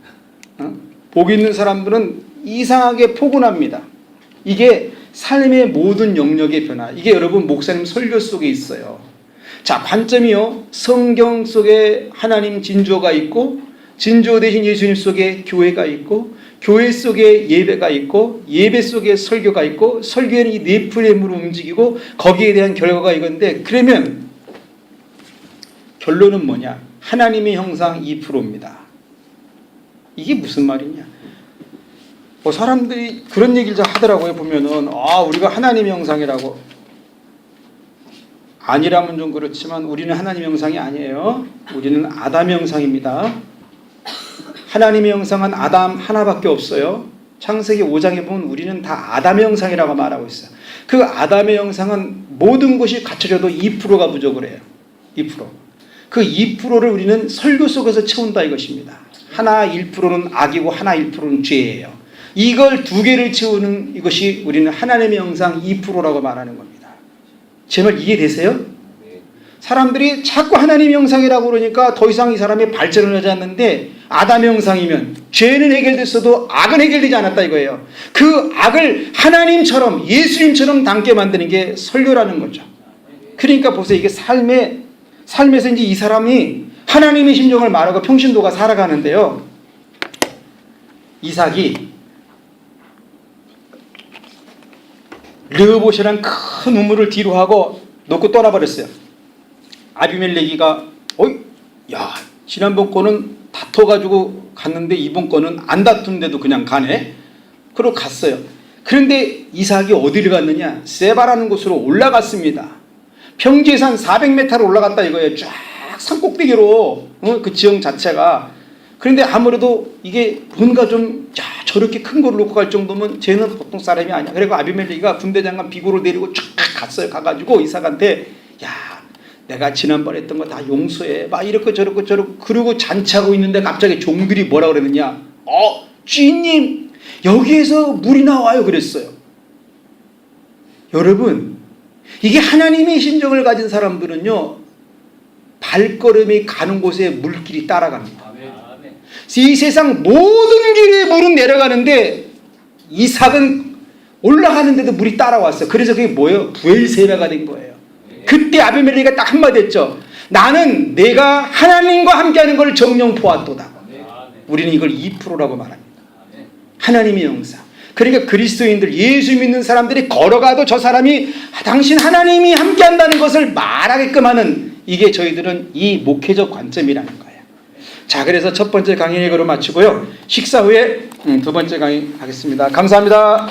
복이 있는 사람들은 이상하게 포근합니다. 이게 삶의 모든 영역의 변화. 이게 여러분 목사님 설교 속에 있어요. 자, 관점이요. 성경 속에 하나님 진조가 있고, 진조 대신 예수님 속에 교회가 있고, 교회 속에 예배가 있고, 예배 속에 설교가 있고, 설교에는 이 네 프레임으로 움직이고, 거기에 대한 결과가 이건데, 그러면 결론은 뭐냐? 하나님의 형상 2%입니다. 이게 무슨 말이냐? 뭐 사람들이 그런 얘기를 하더라고요. 보면은 우리가 하나님의 형상이라고. 아니라면 좀 그렇지만 우리는 하나님의 형상이 아니에요. 우리는 아담의 형상입니다. 하나님의 형상은 아담 하나밖에 없어요. 창세기 5장에 보면 우리는 다 아담의 형상이라고 말하고 있어요. 그 아담의 형상은 모든 것이 갖춰져도 2%가 부족을 해요. 2%. 그 2%를 우리는 설교 속에서 채운다 이것입니다. 하나 1%는 악이고 하나 1%는 죄예요. 이걸 두 개를 채우는 이것이 우리는 하나님의 형상 2%라고 말하는 겁니다. 제 말 이해되세요? 사람들이 자꾸 하나님의 형상이라고 그러니까 더 이상 이 사람이 발전을 하지 않는데, 아담의 형상이면 죄는 해결됐어도 악은 해결되지 않았다 이거예요. 그 악을 하나님처럼 예수님처럼 닮게 만드는 게 설교라는 거죠. 그러니까 보세요. 이게 삶에서 이제 이 사람이 하나님의 심정을 말하고 평신도가 살아가는데요. 이삭이 르호봇이라는 큰 우물을 뒤로 하고 놓고 떠나버렸어요. 아비멜렉이가 야, 지난번 거는 다퉈가지고 갔는데 이번 거는 안 다툰데도 그냥 가네. 그러고 갔어요. 그런데 이삭이 어디를 갔느냐? 세바라는 곳으로 올라갔습니다. 평지산 400m를 올라갔다 이거예요. 쫙 산꼭대기로 그 지형 자체가. 그런데 아무래도 이게 뭔가 좀 저렇게 큰 거를 놓고 갈 정도면 쟤는 보통 사람이 아니야. 그리고 아비멜렉이가 군대장관 비고를 데리고 쫙 갔어요. 가가지고 이삭한테 야, 내가 지난번에 했던 거 다 용서해. 막 이렇게 저렇게 그러고 잔치하고 있는데 갑자기 종들이 뭐라 그랬느냐? 주인님, 여기에서 물이 나와요. 그랬어요. 여러분, 이게 하나님의 심정을 가진 사람들은요, 발걸음이 가는 곳에 물길이 따라갑니다. 이 세상 모든 길에 물은 내려가는데 이삭은 올라가는데도 물이 따라왔어요. 그래서 그게 뭐예요? 부엘세바가 된 거예요. 그때 아비멜렉이가 딱 한마디 했죠. 나는 내가 하나님과 함께하는 걸 정령 보았도다. 우리는 이걸 2%라고 말합니다. 하나님의 형상. 그러니까 그리스도인들, 예수 믿는 사람들이 걸어가도 저 사람이 당신 하나님이 함께한다는 것을 말하게끔 하는, 이게 저희들은 이 목회적 관점이라는 거예요. 자, 그래서 첫 번째 강의 이거로 마치고요. 식사 후에 두 번째 강의 하겠습니다. 감사합니다.